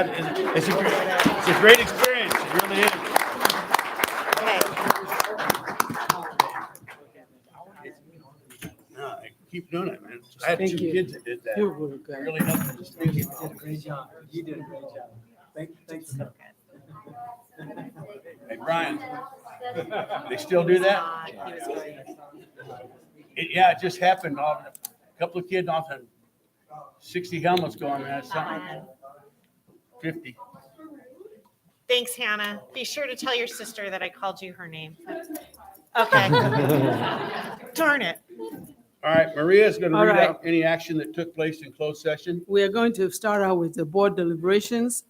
it's a great experience. It really is. No, keep doing it, man. I had Thank two you. kids that did that. You were good. It really helped them. Thank you. You did a great job. You did a great job. Thanks. Hey, Brian, they still do that? Yeah, it just happened. A couple of kids off and 60 helmets going, man. Something. 50. Thanks, Hannah. Be sure to tell your sister that I called you her name. Okay. Darn it. All right, Maria is going to All read right. out any action that took place in closed session. We are going to start out with the board deliberations.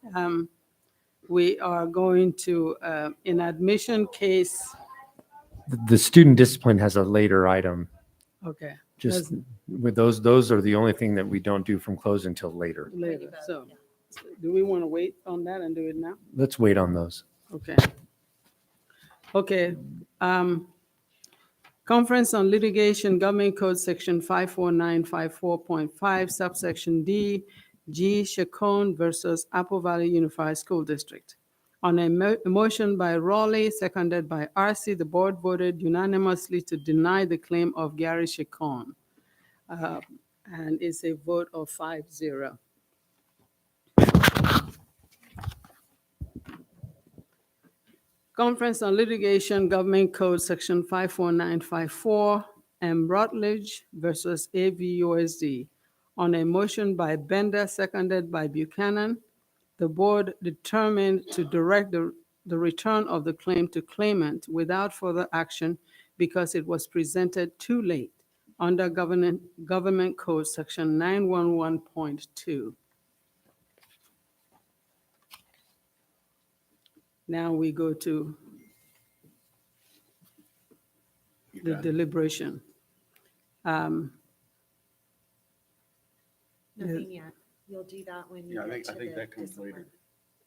We are going to, in admission case, The student discipline has a later item. okay. Just that's with those are the only thing that we don't do from close until later. Later, so do we want to wait on that and do it now? Let's wait on those. Okay. Okay. Conference on Litigation, Government Code Section 54954.5, subsection D, G. Chacon versus Apple Valley Unified School District. On a motion by Raleigh, seconded by RC, the board voted unanimously to deny the claim of Gary Chacon. And it's a vote of 5-0. Conference on Litigation, Government Code Section 54954, M. Rutledge versus AVUSD. On a motion by Bender, seconded by Buchanan, the board determined to direct the return of the claim to claimant without further action because it was presented too late under Government Code Section 911.2. Now we go to the deliberation. Nothing yet. You'll do that when you Yeah, get to I think the that comes later.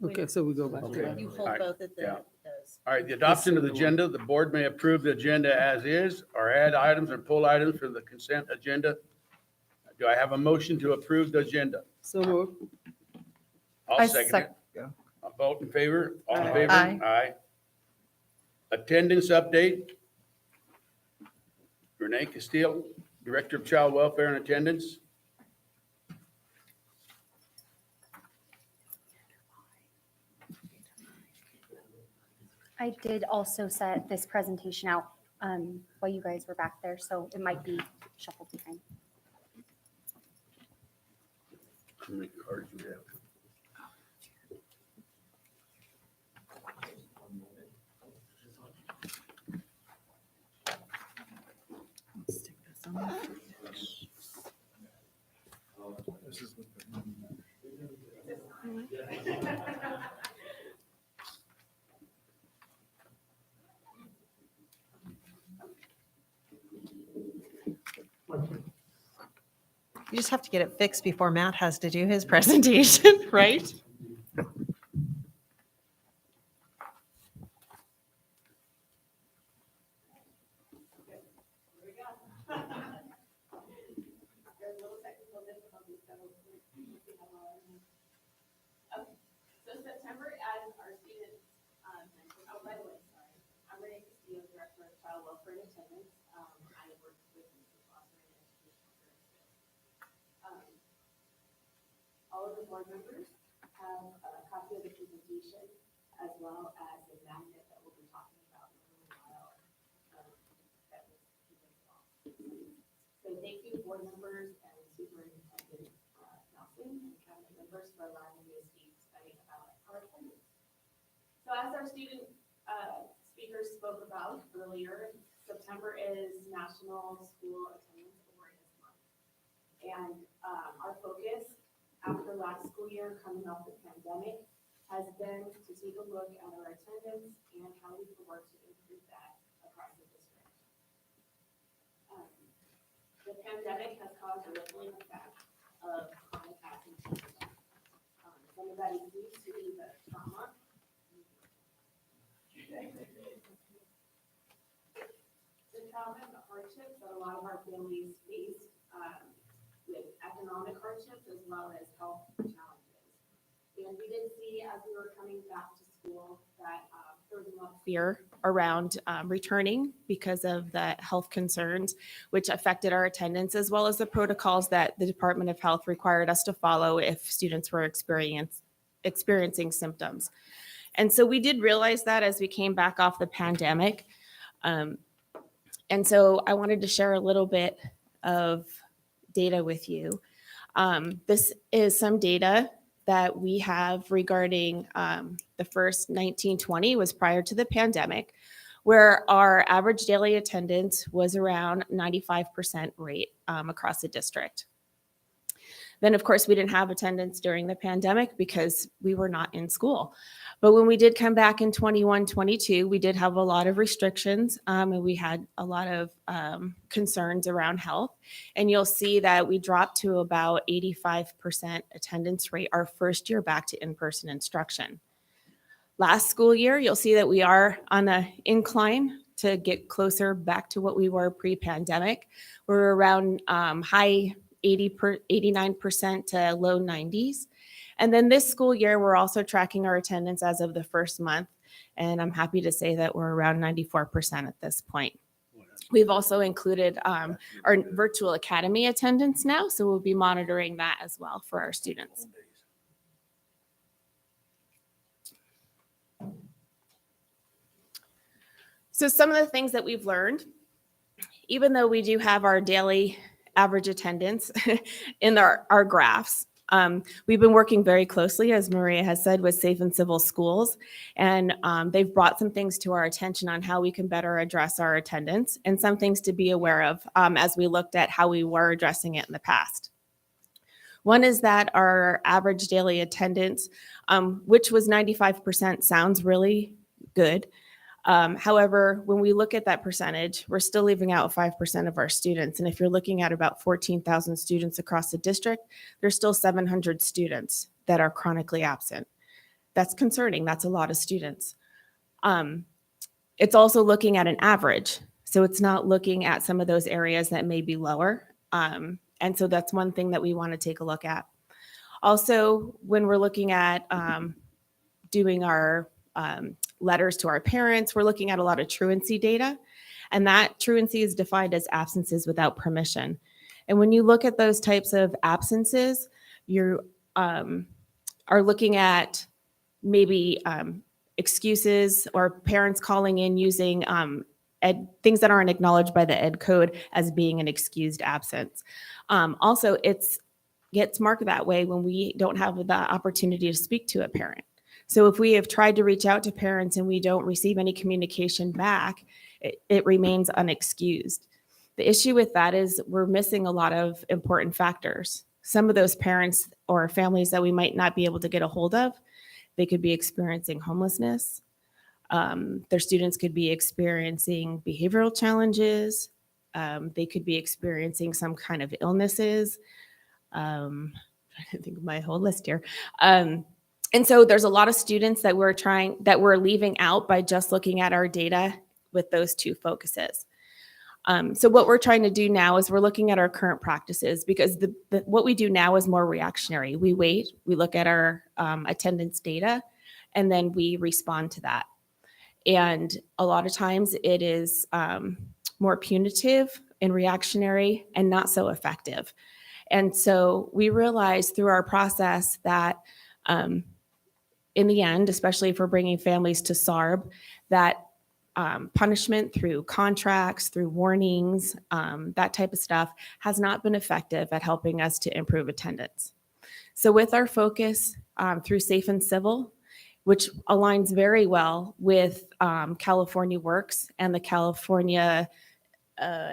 Okay, so we go back to Okay. that. You All hold right. both of Yeah. those. All right, the adoption of the agenda, the board may approve the agenda as is, or add items or pull items from the consent agenda. Do I have a motion to approve the agenda? So moved. I'll second it. I'll vote in favor. All in favor? Aye. Aye. Attendance update. Renee Castile, Director of Child Welfare and Attendance. I did also set this presentation out while you guys were back there, so it might be shuffled behind. How many cards do you have? Stick this on. You just have to get it fixed before Matt has to do his presentation, right? So September, as our students mentioned, oh, by the way, sorry, I'm Renee Castillo, Director of Child Welfare and Attendance. I work with Mr. Foster in Educational Services. All of the board members have a copy of the presentation as well as the magnet that we'll be talking about in a little while. That was given off. So thank you, board members and Superintendent Nelson and cabinet members for allowing me to speak tonight about our attendance. So as our student speakers spoke about earlier, September is National School Attendance Awareness Month. And our focus after last school year coming off the pandemic has been to take a look at our attendance and how we can work to improve that across the district. The pandemic has caused a rippling effect of chronic absenteeism. Some of that is due to the trauma. The trauma and the hardships that a lot of our families faced with economic hardships as well as health challenges. And we did see as we were coming back to school that there was a lot of fear around returning because of the health concerns, which affected our attendance, as well as the protocols that the Department of Health required us to follow if students were experiencing symptoms. And so we did realize that as we came back off the pandemic. And so I wanted to share a little bit of data with you. This is some data that we have regarding the first 1920 was prior to the pandemic, where our average daily attendance was around 95% rate across the district. Then, of course, we didn't have attendance during the pandemic because we were not in school. But when we did come back in 21-22, we did have a lot of restrictions and we had a lot of concerns around health. And you'll see that we dropped to about 85% attendance rate our first year back to in-person instruction. Last school year, you'll see that we are on an incline to get closer back to what we were pre-pandemic. We're around high 89% to low 90s. And then this school year, we're also tracking our attendance as of the first month. And I'm happy to say that we're around 94% at this point. We've also included our virtual academy attendance now, so we'll be monitoring that as well for our students. So some of the things that we've learned, even though we do have our daily average attendance in our graphs, we've been working very closely, as Maria has said, with Safe and Civil Schools, and they've brought some things to our attention on how we can better address our attendance and some things to be aware of as we looked at how we were addressing it in the past. One is that our average daily attendance, which was 95%, sounds really good. However, when we look at that percentage, we're still leaving out 5% of our students. And if you're looking at about 14,000 students across the district, there's still 700 students that are chronically absent. That's concerning. That's a lot of students. It's also looking at an average. So it's not looking at some of those areas that may be lower. And so that's one thing that we want to take a look at. Also, when we're looking at doing our letters to our parents, we're looking at a lot of truancy data, and that truancy is defined as absences without permission. And when you look at those types of absences, you are looking at maybe excuses or parents calling in using things that aren't acknowledged by the ed code as being an excused absence. Also, it gets marked that way when we don't have the opportunity to speak to a parent. So if we have tried to reach out to parents and we don't receive any communication back, it remains unexcused. The issue with that is we're missing a lot of important factors. some of those parents or families that we might not be able to get a hold of, they could be experiencing homelessness. Their students could be experiencing behavioral challenges. They could be experiencing some kind of illnesses. I think of my whole list here. And so there's a lot of students that we're leaving out by just looking at our data with those two focuses. So what we're trying to do now is we're looking at our current practices, because what we do now is more reactionary. We wait, we look at our attendance data, and then we respond to that. And a lot of times it is more punitive and reactionary and not so effective. And so we realized through our process that in the end, especially if we're bringing families to SARB, that punishment through contracts, through warnings, that type of stuff has not been effective at helping us to improve attendance. So with our focus through Safe and Civil, which aligns very well with California Works and the California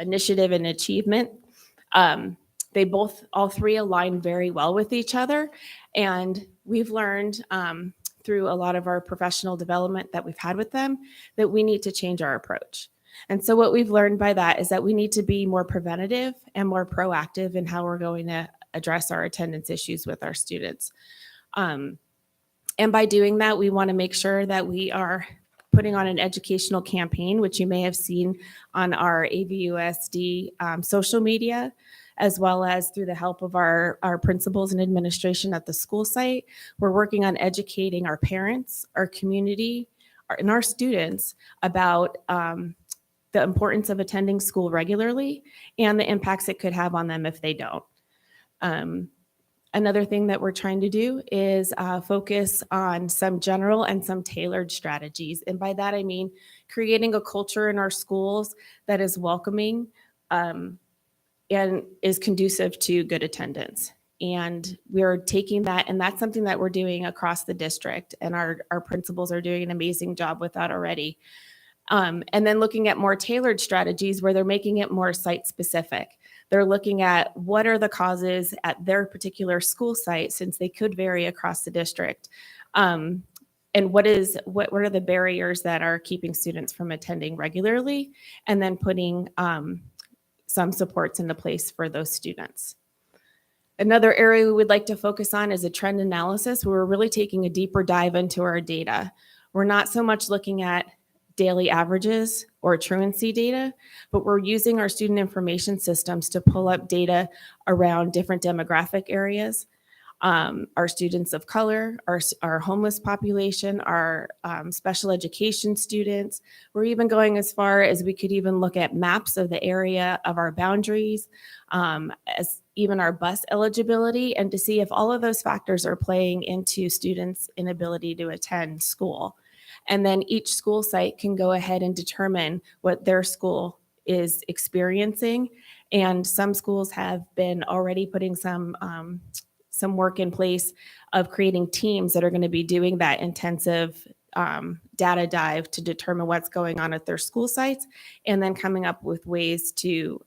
Initiative and Achievement, all three align very well with each other. And we've learned through a lot of our professional development that we've had with them that we need to change our approach. And so what we've learned by that is that we need to be more preventative and more proactive in how we're going to address our attendance issues with our students. And by doing that, we want to make sure that we are putting on an educational campaign, which you may have seen on our AVUSD social media, as well as through the help of our principals and administration at the school site. We're working on educating our parents, our community, and our students about the importance of attending school regularly and the impacts it could have on them if they don't. Another thing that we're trying to do is focus on some general and some tailored strategies. And by that, I mean creating a culture in our schools that is welcoming, and is conducive to good attendance. And we're taking that, and that's something that we're doing across the district, and our principals are doing an amazing job with that already. And then looking at more tailored strategies where they're making it more site specific. They're looking at what are the causes at their particular school site, since they could vary across the district. And what are the barriers that are keeping students from attending regularly, and then putting some supports into place for those students. Another area we would like to focus on is a trend analysis, where we're really taking a deeper dive into our data. We're not so much looking at daily averages or truancy data, but we're using our student information systems to pull up data around different demographic areas. Our students of color, our homeless population, our special education students. We're even going as far as we could even look at maps of the area of our boundaries, as even our bus eligibility, and to see if all of those factors are playing into students' inability to attend school. And then each school site can go ahead and determine what their school is experiencing. And some schools have been already putting some work in place of creating teams that are going to be doing that intensive data dive to determine what's going on at their school sites, and then coming up with ways to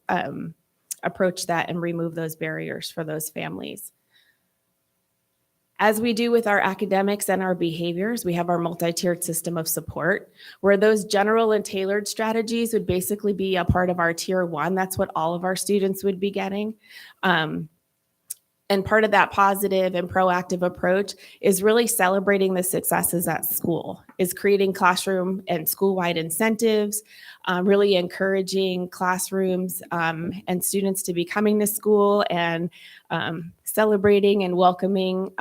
approach that and remove those barriers for those families. As we do with our academics and our behaviors, we have our multi-tiered system of support, where those general and tailored strategies would basically be a part of our tier 1. That's what all of our students would be getting. And part of that positive and proactive approach is really celebrating the successes at school, is creating classroom and school-wide incentives, really encouraging classrooms and students to be coming to school and celebrating and welcoming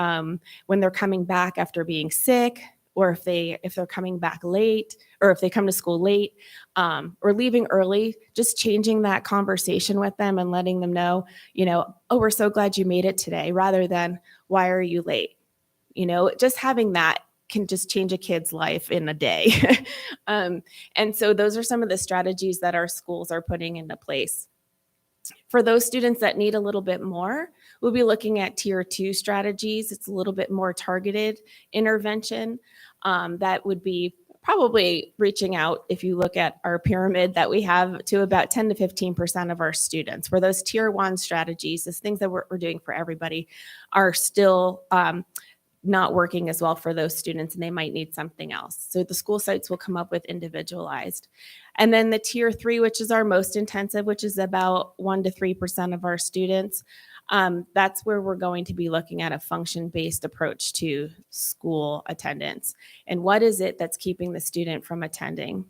when they're coming back after being sick, or if they're coming back late, or if they come to school late, or leaving early, just changing that conversation with them and letting them know, oh, we're so glad you made it today, rather than, why are you late? Just having that can just change a kid's life in a day. And so those are some of the strategies that our schools are putting into place. For those students that need a little bit more, we'll be looking at tier 2 strategies. It's a little bit more targeted intervention that would be probably reaching out, if you look at our pyramid that we have, to about 10 to 15% of our students, where those tier one strategies, those things that we're doing for everybody, are still not working as well for those students, and they might need something else. So the school sites will come up with individualized. And then the tier three, which is our most intensive, which is about 1 to 3% of our students, that's where we're going to be looking at a function-based approach to school attendance. And what is it that's keeping the student from attending?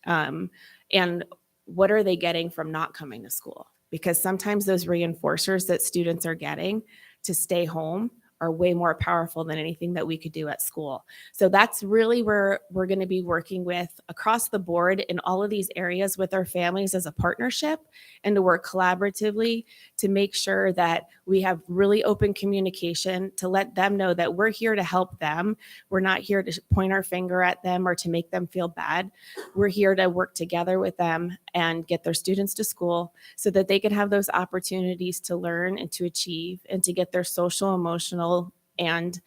And what are they getting from not coming to school? Because sometimes those reinforcers that students are getting to stay home are way more powerful than anything that we could do at school. So that's really where we're going to be working with across the board in all of these areas with our families as a partnership, and to work collaboratively to make sure that we have really open communication to let them know that we're here to help them. We're not here to point our finger at them or to make them feel bad. We're here to work together with them and get their students to school so that they can have those opportunities to learn and to achieve and to get their social, emotional, and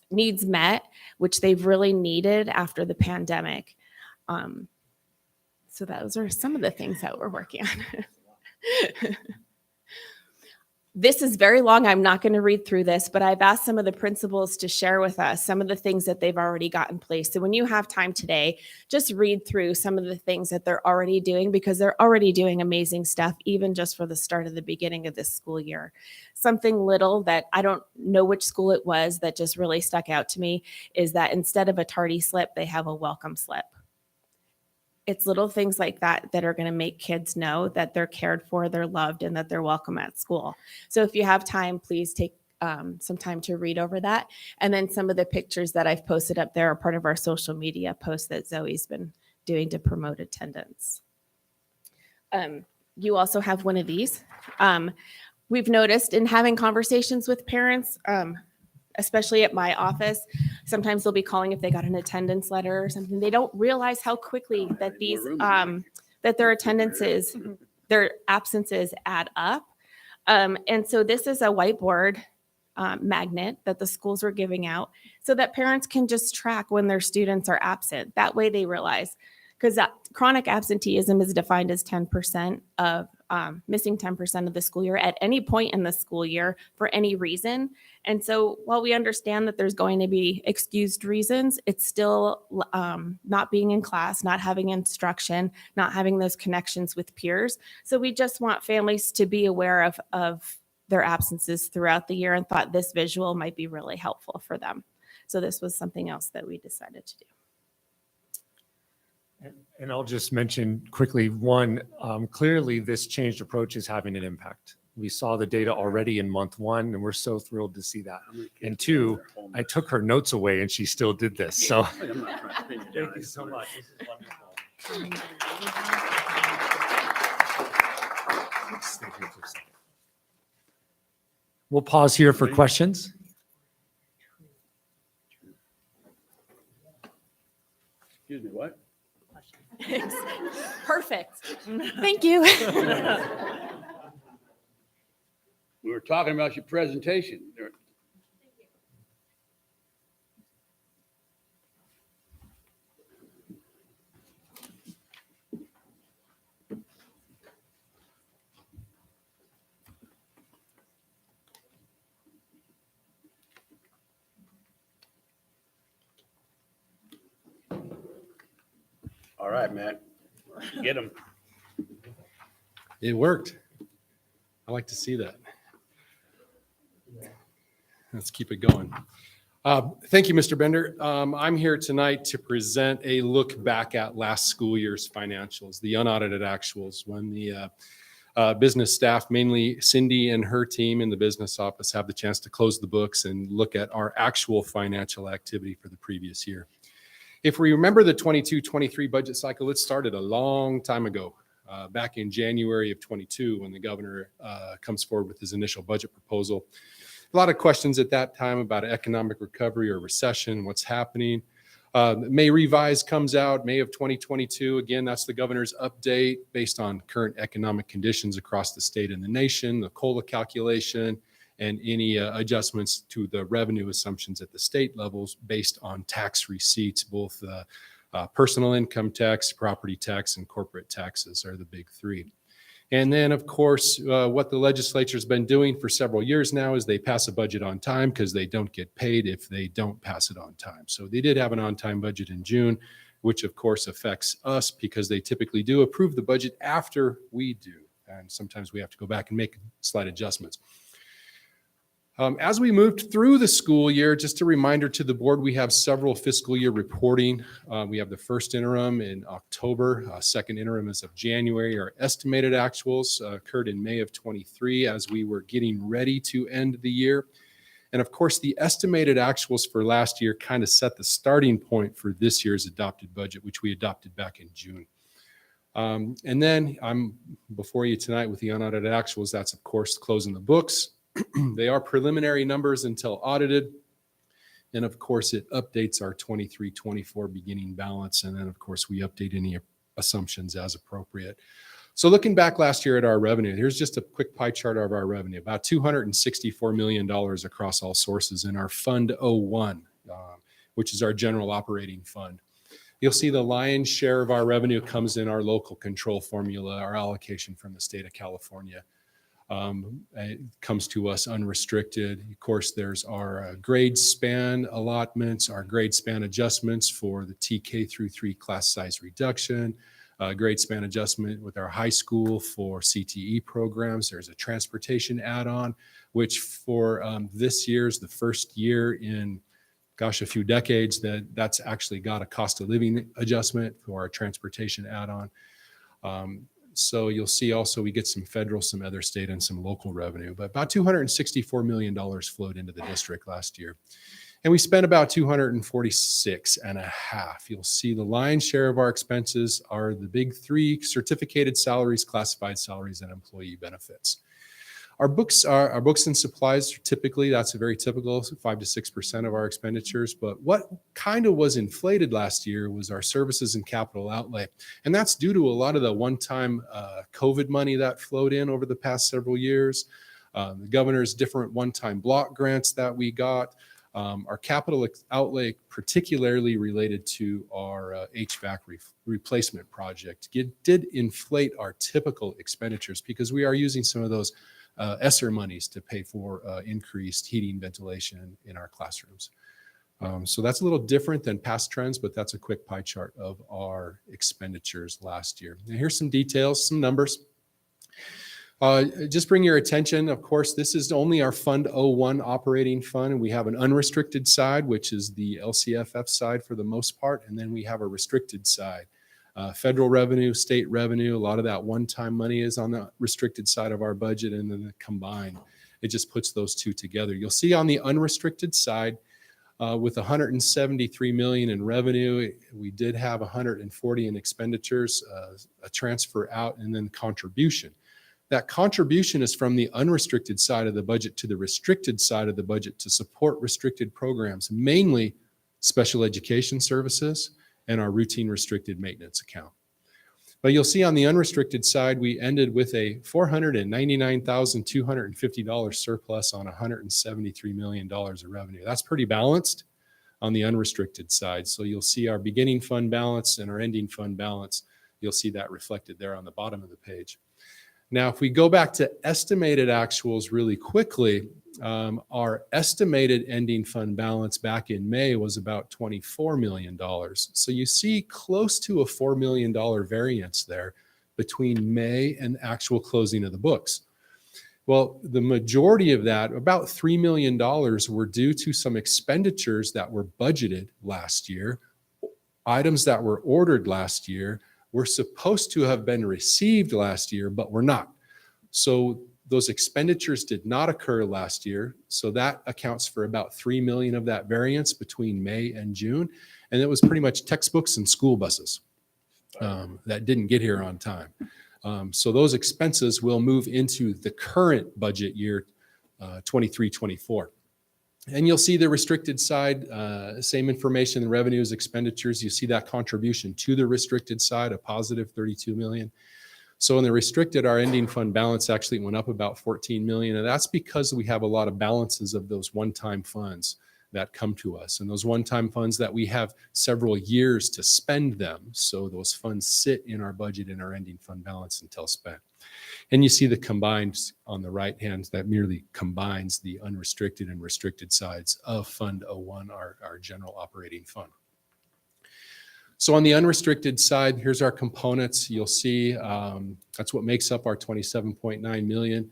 needs met, which they've really needed after the pandemic. So those are some of the things that we're working on. This is very long. I'm not going to read through this, but I've asked some of the principals to share with us some of the things that they've already got in place. So when you have time today, just read through some of the things that they're already doing, because they're already doing amazing stuff, even just for the start of the beginning of this school year. Something little that I don't know which school it was that just really stuck out to me is that instead of a tardy slip, they have a welcome slip. It's little things like that that are going to make kids know that they're cared for, they're loved, and that they're welcome at school. So if you have time, please take some time to read over that. And then some of the pictures that I've posted up there are part of our social media posts that Zoe's been doing to promote attendance. You also have one of these. We've noticed in having conversations with parents, especially at my office, sometimes they'll be calling if they got an attendance letter or something. They don't realize how quickly that these that their attendances, their absences add up. And so this is a whiteboard magnet that the schools are giving out so that parents can just track when their students are absent. That way they realize, because chronic absenteeism is defined as 10% of missing 10% of the school year at any point in the school year for any reason. And so while we understand that there's going to be excused reasons, it's still not being in class, not having instruction, not having those connections with peers. So we just want families to be aware of their absences throughout the year, and thought this visual might be really helpful for them. So this was something else that we decided to do. And I'll just mention quickly, one, clearly this changed approach is having an impact. We saw the data already in month one, and we're so thrilled to see that. And two, I took her notes away and she still did this. So I'm not trying to pin you down. thank you so much. This is wonderful. Let's stay here for a second. We'll pause here for questions. Excuse me, what? Perfect. Thank you. We were talking about your presentation. All right, Matt. Get them. It worked. I like to see that. Let's keep it going. Thank you, Mr. Bender. I'm here tonight to present a look back at last school year's financials, the unaudited actuals, when the business staff, mainly Cindy and her team in the business office, have the chance to close the books and look at our actual financial activity for the previous year. If we remember the 22-23 budget cycle, it started a long time ago, back in January of 22, when the governor comes forward with his initial budget proposal. A lot of questions at that time about economic recovery or recession, what's happening. May Revised comes out, May of 2022. Again, that's the governor's update based on current economic conditions across the state and the nation, the COLA calculation, and any adjustments to the revenue assumptions at the state levels based on tax receipts, both Personal income tax, property tax, and corporate taxes are the big three. And then, of course, what the legislature's been doing for several years now is they pass a budget on time because they don't get paid if they don't pass it on time. So they did have an on-time budget in June, which of course affects us because they typically do approve the budget after we do. And sometimes we have to go back and make slight adjustments. As we moved through the school year, just a reminder to the board, we have several fiscal year reporting. We have the first interim in October, second interim is of January. Our estimated actuals occurred in May of 23 as we were getting ready to end the year. And of course, the estimated actuals for last year kind of set the starting point for this year's adopted budget, which we adopted back in June. And then I'm before you tonight with the unaudited actuals. That's, of course, closing the books. They are preliminary numbers until audited. And of course, it updates our 23-24 beginning balance. And then, of course, we update any assumptions as appropriate. So looking back last year at our revenue, here's just a quick pie chart of our revenue, about $264 million across all sources in our Fund 01, which is our general operating fund. You'll see the lion's share of our revenue comes in our local control formula, our allocation from the state of California. It comes to us unrestricted. Of course, there's our grade span allotments, our grade span adjustments for the TK through 3 class size reduction, grade span adjustment with our high school for CTE programs. There's a transportation add-on, which for this year's the first year in, gosh, a few decades that's actually got a cost of living adjustment for our transportation add-on. So you'll see also we get some federal, some other state, and some local revenue. But about $264 million flowed into the district last year. And we spent about 246 and a half. You'll see the lion's share of our expenses are the big three: certificated salaries, classified salaries, and employee benefits. Our books and supplies are typically, that's a very typical 5 to 6% of our expenditures. But what kind of was inflated last year was our services and capital outlay. And that's due to a lot of the one-time COVID money that flowed in over the past several years, the governor's different one-time block grants that we got, our capital outlay particularly related to our HVAC replacement project did inflate our typical expenditures because we are using some of those ESSER monies to pay for increased heating, ventilation in our classrooms. So that's a little different than past trends, but that's a quick pie chart of our expenditures last year. Now here's some details, some numbers. Just bring your attention, of course, this is only our Fund 01 operating fund, and we have an unrestricted side, which is the LCFF side for the most part, and then we have a restricted side. Federal revenue, state revenue, a lot of that one-time money is on the restricted side of our budget, and then combined, it just puts those two together. You'll see on the unrestricted side, with 173 million in revenue, we did have 140 in expenditures, a transfer out, and then contribution. That contribution is from the unrestricted side of the budget to the restricted side of the budget to support restricted programs, mainly special education services and our routine restricted maintenance account. But you'll see on the unrestricted side, we ended with a $499,250 surplus on $173 million of revenue. That's pretty balanced on the unrestricted side. So you'll see our beginning fund balance and our ending fund balance. You'll see that reflected there on the bottom of the page. Now, if we go back to estimated actuals really quickly, our estimated ending fund balance back in May was about $24 million. So you see close to a $4 million variance there between May and actual closing of the books. Well, the majority of that, about $3 million, were due to some expenditures that were budgeted last year, items that were ordered last year, were supposed to have been received last year, but were not. So those expenditures did not occur last year. So that accounts for about 3 million of that variance between May and June. And it was pretty much textbooks and school buses that didn't get here on time. So those expenses will move into the current budget year, 23-24. And you'll see the restricted side, same information, the revenues, expenditures. You see that contribution to the restricted side, a positive 32 million. So in the restricted, our ending fund balance actually went up about 14 million. And that's because we have a lot of balances of those one-time funds. that come to us. And those one-time funds that we have several years to spend them. So those funds sit in our budget in our ending fund balance until spent. And you see the combined on the right hand that merely combines the unrestricted and restricted sides of Fund 01, our general operating fund. So on the unrestricted side, here's our components. You'll see that's what makes up our 27.9 million.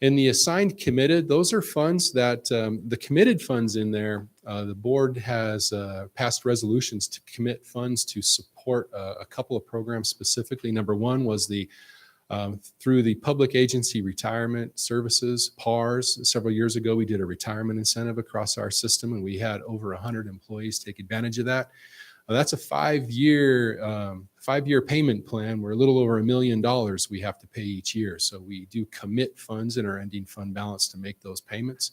In the assigned committed, those are funds that the committed funds in there, the board has passed resolutions to commit funds to support a couple of programs specifically. Number one was through the Public Agency Retirement Services, PARS. Several years ago, we did a retirement incentive across our system, and we had over 100 employees take advantage of that. That's a five-year payment plan. We're a little over $1 million we have to pay each year. So we do commit funds in our ending fund balance to make those payments.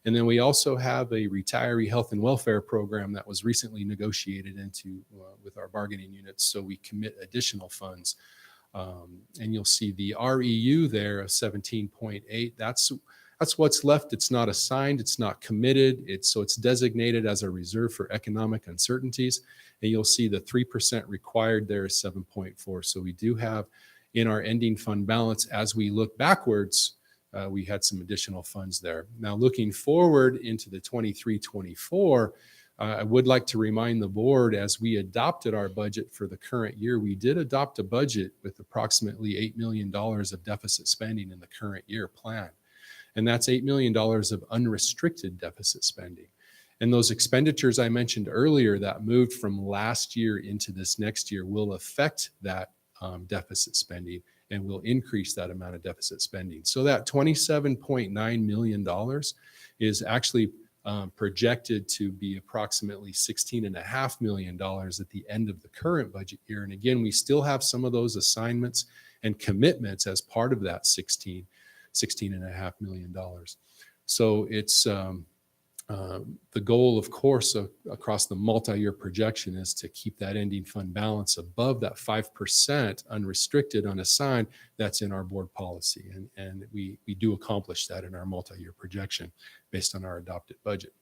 And then we also have a retiree health and welfare program that was recently negotiated into with our bargaining units. So we commit additional funds. And you'll see the REU there of 17.8. That's what's left. It's not assigned. It's not committed. So it's designated as a reserve for economic uncertainties. And you'll see the 3% required there is 7.4. So we do have in our ending fund balance, as we look backwards, we had some additional funds there. Now looking forward into the 23-24, I would like to remind the board, as we adopted our budget for the current year, we did adopt a budget with approximately $8 million of deficit spending in the current year plan. And that's $8 million of unrestricted deficit spending. And those expenditures I mentioned earlier that moved from last year into this next year will affect that deficit spending and will increase that amount of deficit spending. So that $27.9 million is actually projected to be approximately $16.5 million at the end of the current budget year. And again, we still have some of those assignments and commitments as part of that $16.5 million. So it's the goal, of course, across the multi-year projection is to keep that ending fund balance above that 5% unrestricted unassigned that's in our board policy. And we do accomplish that in our multi-year projection based on our adopted budget.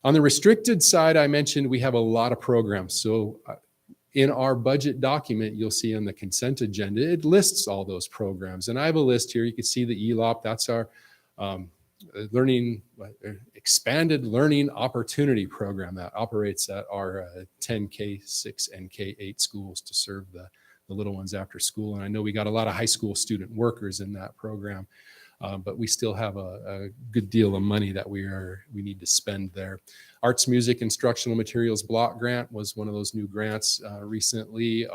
On the restricted side, I mentioned we have a lot of programs. So in our budget document, you'll see on the consent agenda, it lists all those programs. And I have a list here. You can see the ELOP. That's our expanded learning opportunity program that operates at our 10 K6 and K8 schools to serve the little ones after school. And I know we got a lot of high school student workers in that program, but we still have a good deal of money that we need to spend there. Arts, Music, Instructional Materials Block Grant was one of those new grants recently.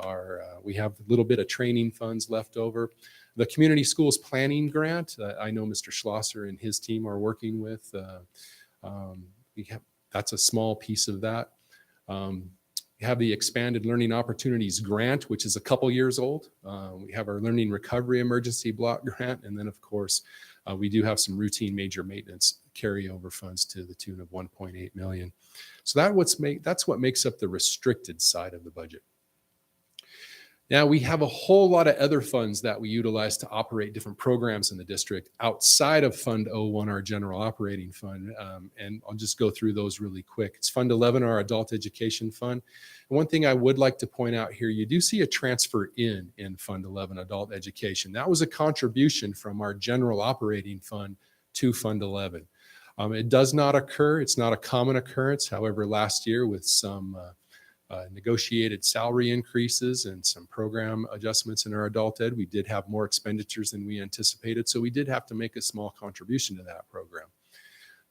We have a little bit of training funds left over. The Community Schools Planning Grant, I know Mr. Schlosser and his team are working with. That's a small piece of that. We have the Expanded Learning Opportunities Grant, which is a couple years old. We have our Learning Recovery Emergency Block Grant. And then, of course, we do have some routine major maintenance carryover funds to the tune of $1.8 million. So that's what makes up the restricted side of the budget. Now, we have a whole lot of other funds that we utilize to operate different programs in the district outside of Fund 01, our general operating fund. And I'll just go through those really quick. It's Fund 11, our adult education fund. And one thing I would like to point out here, you do see a transfer in Fund 11, adult education. That was a contribution from our general operating fund to Fund 11. It does not occur. It's not a common occurrence. However, last year with some negotiated salary increases and some program adjustments in our adult ed, we did have more expenditures than we anticipated. So we did have to make a small contribution to that program.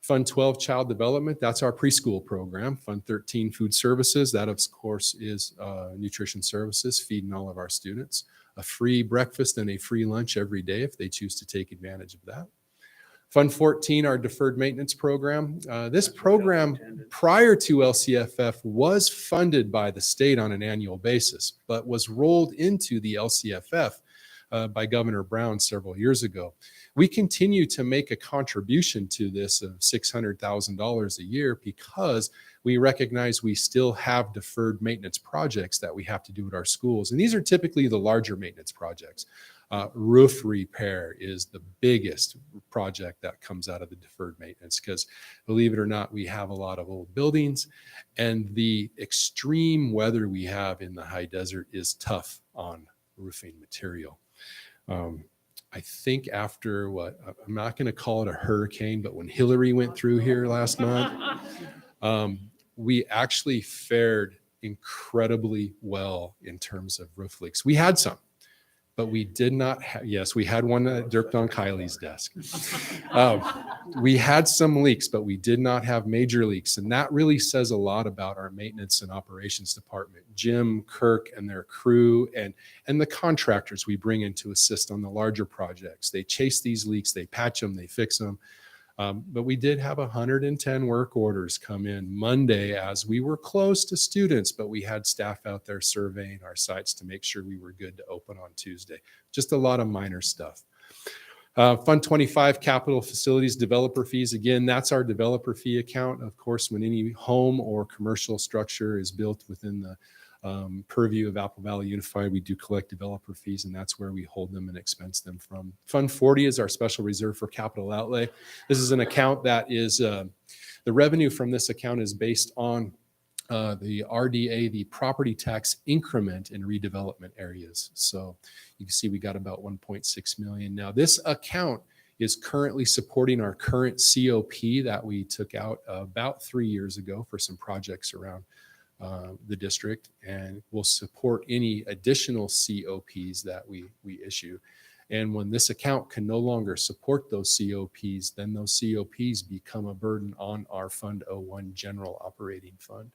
Fund 12, Child Development, that's our preschool program. Fund 13, Food Services, that of course is nutrition services, feeding all of our students. A free breakfast and a free lunch every day if they choose to take advantage of that. Fund 14, our deferred maintenance program. This program prior to LCFF was funded by the state on an annual basis, but was rolled into the LCFF by Governor Brown several years ago. We continue to make a contribution to this of $600,000 a year because we recognize we still have deferred maintenance projects that we have to do at our schools. And these are typically the larger maintenance projects. Roof repair is the biggest project that comes out of the deferred maintenance because, believe it or not, we have a lot of old buildings, and the extreme weather we have in the high desert is tough on roofing material. I think after I'm not going to call it a hurricane, but when Hillary went through here last month, we actually fared incredibly well in terms of roof leaks. We had some, but we did not have, yes, we had one that dipped on Kylie's desk. We had some leaks, but we did not have major leaks. And that really says a lot about our maintenance and operations department. Jim, Kirk, and their crew, and the contractors we bring in to assist on the larger projects. They chase these leaks, they patch them, they fix them. But we did have 110 work orders come in Monday as we were close to students, but we had staff out there surveying our sites to make sure we were good to open on Tuesday. Just a lot of minor stuff. Fund 25 capital facilities developer fees. Again, that's our developer fee account. Of course, when any home or commercial structure is built within the purview of Apple Valley Unified, we do collect developer fees, and that's where we hold them and expense them from. Fund 40 is our special reserve for capital outlay. This is an account that is, the revenue from this account is based on the RDA, the property tax increment in redevelopment areas. So you can see we got about 1.6 million. Now this account is currently supporting our current COP that we took out about 3 years ago for some projects around the district, and will support any additional COPs that we issue. And when this account can no longer support those COPs, then those COPs become a burden on our Fund 01 general operating fund.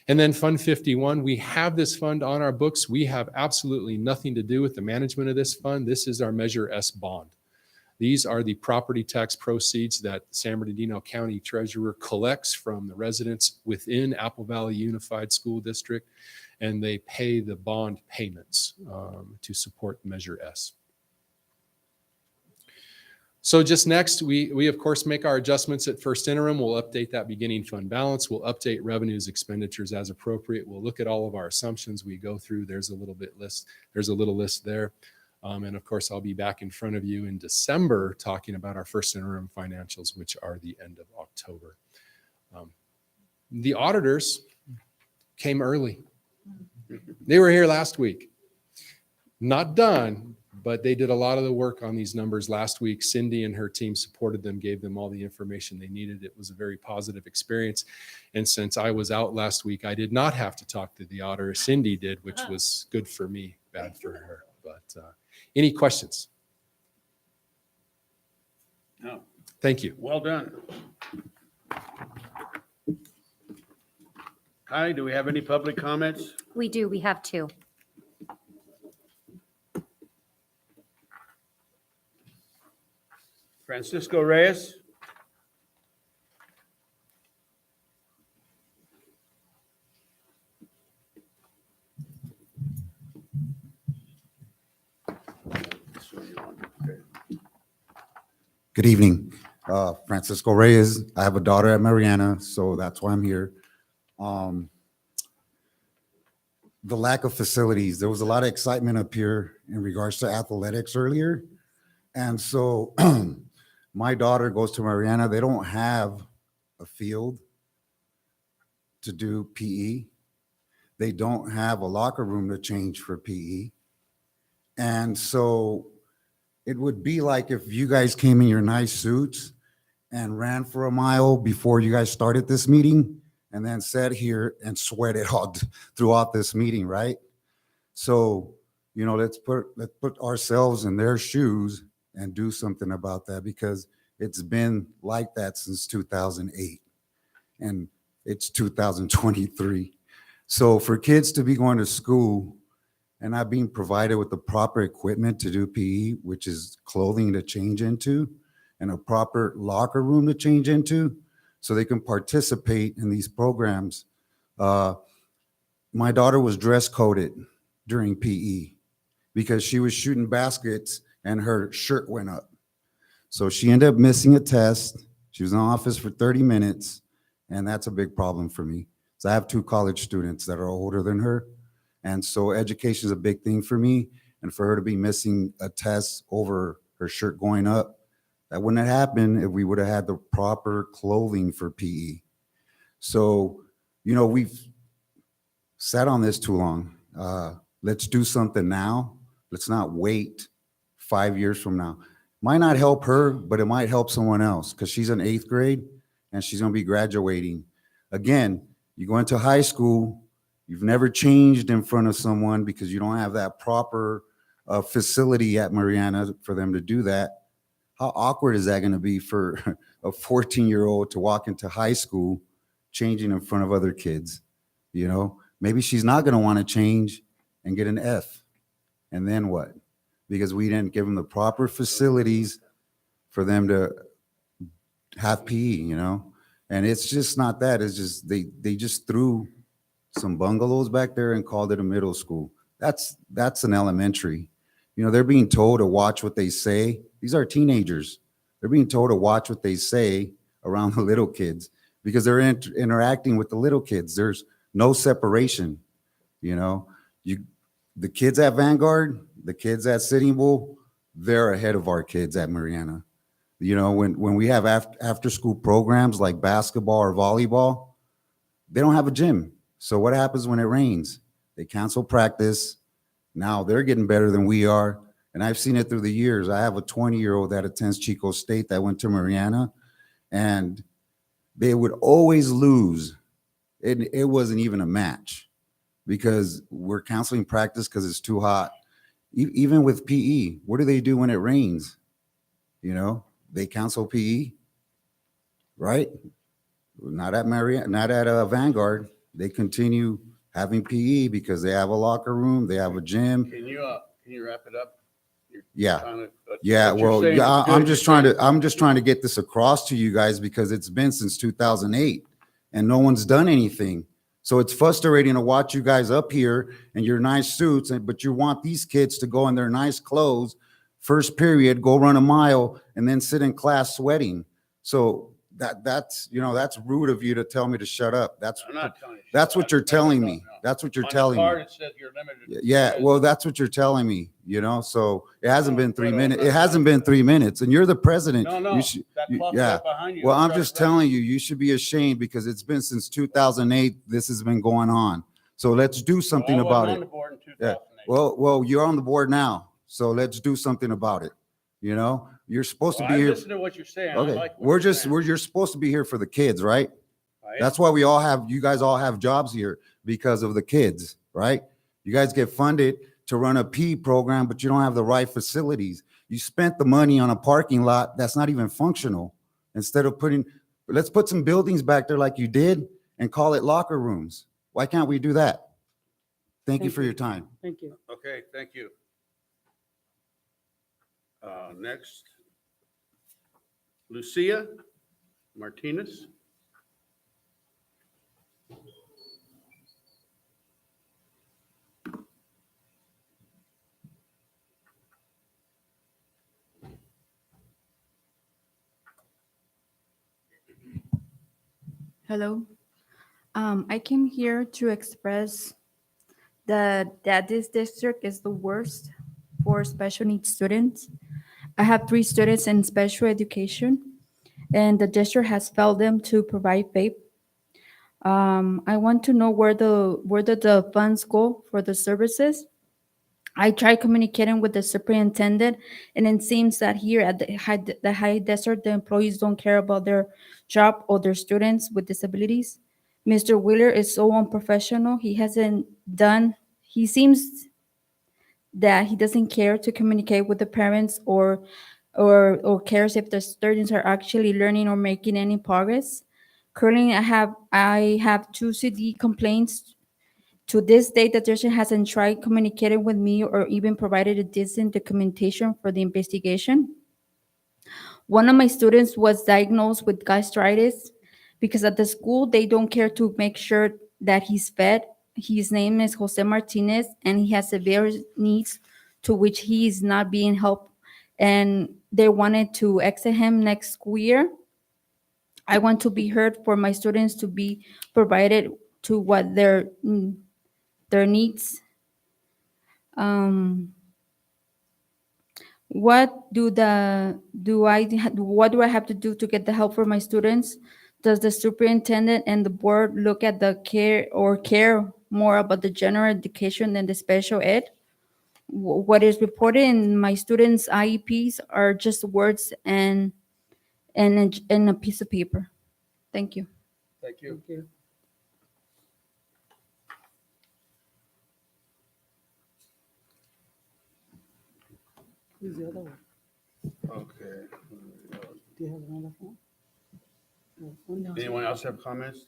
And then Fund 51, we have this fund on our books. We have absolutely nothing to do with the management of this fund. This is our Measure S bond. These are the property tax proceeds that San Bernardino County Treasurer collects from the residents within Apple Valley Unified School District, and they pay the bond payments to support Measure S. So just next, we of course make our adjustments at first interim. We'll update that beginning fund balance. We'll update revenues, expenditures as appropriate. We'll look at all of our assumptions we go through. There's a little list there. And of course, I'll be back in front of you in December talking about our first interim financials, which are the end of October. The auditors came early. They were here last week. Not done, but they did a lot of the work on these numbers last week. Cindy and her team supported them, gave them all the information they needed. It was a very positive experience. And since I was out last week, I did not have to talk to the auditor. Cindy did, which was good for me, bad for her. But any questions? No. Thank you. Well done. Hi, do we have any public comments? We do, we have two. Francisco Reyes? Good evening, Francisco Reyes. I have a daughter at Mariana, so that's why I'm here. The lack of facilities, there was a lot of excitement up here in regards to athletics earlier. And so my daughter goes to Mariana. They don't have a field to do PE. They don't have a locker room to change for PE. And so it would be like if you guys came in your nice suits and ran for a mile before you guys started this meeting and then sat here and sweated all throughout this meeting, right? So, you know, let's put ourselves in their shoes and do something about that, because it's been like that since 2008 and it's 2023. So for kids to be going to school and not being provided with the proper equipment to do PE, which is clothing to change into and a proper locker room to change into so they can participate in these programs. My daughter was dress coded during PE because she was shooting baskets and her shirt went up. So she ended up missing a test. She was in the office for 30 minutes, and that's a big problem for me. So I have 2 college students that are older than her. And so education is a big thing for me. and for her to be missing a test over her shirt going up, that wouldn't have happened if we would have had the proper clothing for PE. So, you know, we've sat on this too long. Let's do something now. Let's not wait 5 years from now. Might not help her, but it might help someone else because she's in 8th grade and she's going to be graduating. Again, you go into high school, you've never changed in front of someone because you don't have that proper facility at Mariana for them to do that. How awkward is that going to be for a 14-year-old to walk into high school changing in front of other kids? You know, maybe she's not going to want to change and get an F. And then what? Because we didn't give them the proper facilities for them to have PE, you know? And it's just not that. It's just they just threw some bungalows back there and called it a middle school. That's an elementary. You know, they're being told to watch what they say. These are teenagers. They're being told to watch what they say around the little kids because they're interacting with the little kids. There's no separation, you know? The kids at Vanguard, the kids at Sitting Bull, they're ahead of our kids at Mariana. You know, when we have after school programs like basketball or volleyball, they don't have a gym. So what happens when it rains? They cancel practice. Now they're getting better than we are. And I've seen it through the years. I have a 20-year-old that attends Chico State that went to Mariana, and they would always lose. It wasn't even a match because we're canceling practice because it's too hot. Even with PE, what do they do when it rains? You know, they cancel PE, right? Not at Vanguard. They continue having PE because they have a locker room, they have a gym. Can you wrap it up? Yeah. What Yeah, you're well, saying yeah, is good. I'm just trying to get this across to you guys because it's been since 2008 and no one's done anything. So it's frustrating to watch you guys up here in your nice suits, but you want these kids to go in their nice clothes, first period, go run a mile, and then sit in class sweating. So that's rude of you to tell me to shut up. I'm not telling you. That's what you're telling me. That's what you're telling me. On the card, it says you're limited. Yeah, well, that's what you're telling me, you know, so it hasn't been 3 minutes. It hasn't been 3 minutes and you're the president. No, You should- that you- clock is yeah. up behind you. Well, I'm That's just right. telling you, you should be ashamed because it's been since 2008. This has been going on. So let's do something I wasn't about on it. the board in Yeah. 2008. Well, you're on the board now. So let's do something about it. You know, you're supposed to Well, be I here. listen to what you're saying. I Okay, like what you're saying. you're supposed to be here for the kids, right? Right? That's why you guys all have jobs here because of the kids, right? You guys get funded to run a P program, but you don't have the right facilities. You spent the money on a parking lot that's not even functional. Instead of let's put some buildings back there like you did and call it locker rooms. Why can't we do that? Thank you for your time. Thank you. Okay, thank you. Next, Lucia Martinez. Hello. I came here to express that this district is the worst for special needs students. I have 3 students in special education, and the district has failed them to provide FAPE. I want to know where the funds go for the services. I tried communicating with the superintendent, and it seems that here at the high desert, the employees don't care about their job or their students with disabilities. Mr. Wheeler is so unprofessional. He seems that he doesn't care to communicate with the parents or cares if the students are actually learning or making any progress. Currently, I have 2 CD complaints. To this date, the district hasn't tried communicating with me or even provided a decent documentation for the investigation. One of my students was diagnosed with gastritis because at the school, they don't care to make sure that he's fed. His name is Jose Martinez, and he has severe needs to which he is not being helped. And they wanted to exit him next school year. I want to be heard for my students to be provided to what their needs. what do I have to do to get the help for my students? Does the superintendent and the board look at the care more about the general education than the special ed? What is reported in my students' IEPs are just words and a piece of paper. Thank you. Thank you. Thank you. Who's the other one? Okay. Do you have another one? No. Anyone else have comments?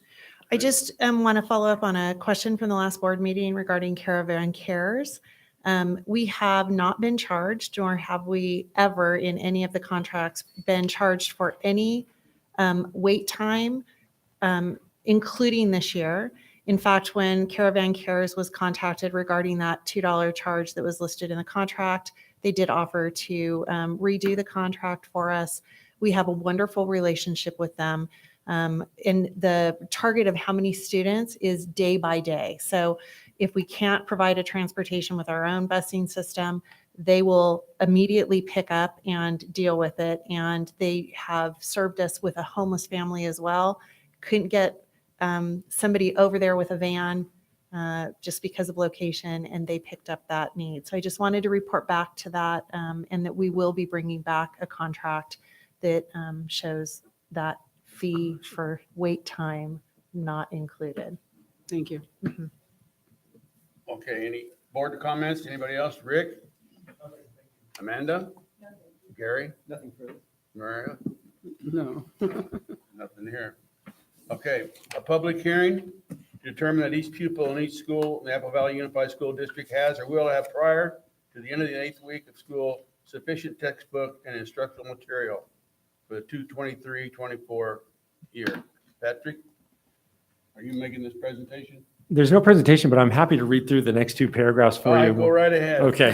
I just want to follow up on a question from the last board meeting regarding Caravan Cares. We have not been charged, nor have we ever in any of the contracts been charged for any wait time, including this year. In fact, when Caravan Cares was contacted regarding that $2 charge that was listed in the contract, they did offer to redo the contract for us. We have a wonderful relationship with them. And the target of how many students is day by day. So if we can't provide a transportation with our own busing system, they will immediately pick up and deal with it. And they have served us with a homeless family as well. Couldn't get somebody over there with a van just because of location, and they picked up that need. So I just wanted to report back to that, and that we will be bringing back a contract that shows that fee for wait time not included. Thank you. Mhm. Okay, any board comments? Anybody else? Rick? Amanda? Gary? Nothing further. Maria? No. Nothing here. Okay, a public hearing to determine that each pupil in each school in the Apple Valley Unified School District has or will have prior to the end of the 8th week of school sufficient textbook and instructional material for the 2023-24 year. Patrick, are you making this presentation? There's no presentation, but I'm happy to read through the next two paragraphs for All right, you. go right ahead. Okay.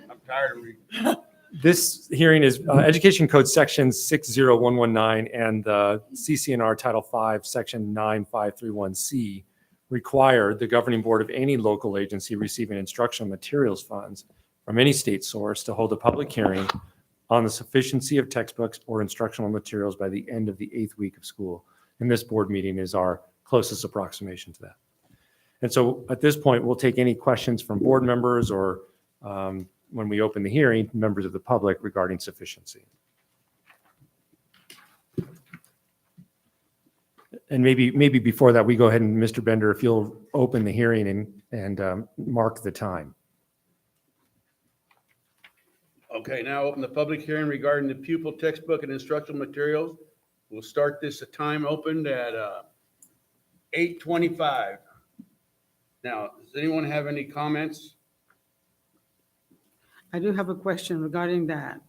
I'm tired of reading. This hearing is Education Code Section 60119 and the CCNR Title 5, Section 9531C require the governing board of any local agency receiving instructional materials funds from any state source to hold a public hearing on the sufficiency of textbooks or instructional materials by the end of the 8th week of school. And this board meeting is our closest approximation to that. And so at this point, we'll take any questions from board members or when we open the hearing, members of the public regarding sufficiency. And maybe before that, we go ahead and Mr. Bender, if you'll open the hearing and mark the time. Okay, now open the public hearing regarding the pupil textbook and instructional materials. We'll start this at time opened at 8:25. Now, does anyone have any comments? I do have a question regarding that.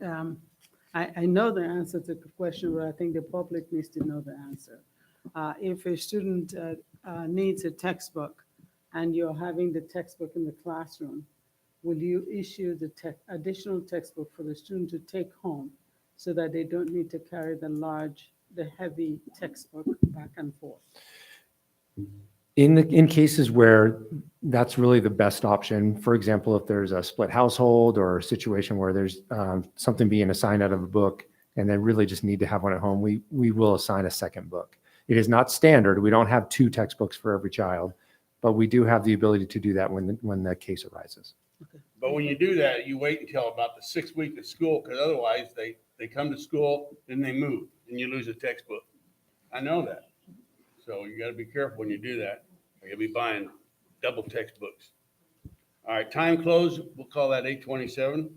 I know the answer to the question, but I think the public needs to know the answer. If a student needs a textbook and you're having the textbook in the classroom, will you issue the additional textbook for the student to take home so that they don't need to carry the heavy textbook back and forth? In cases where that's really the best option, for example, if there's a split household or a situation where there's something being assigned out of a book and they really just need to have one at home, we will assign a second book. It is not standard. We don't have 2 textbooks for every child, but we do have the ability to do that when the case arises. But when you do that, you wait until about the 6th week of school, because otherwise they come to school, then they move, and you lose a textbook. I know that. So you got to be careful when you do that, or you'll be buying double textbooks. All right, time closed. We'll call that 8:27.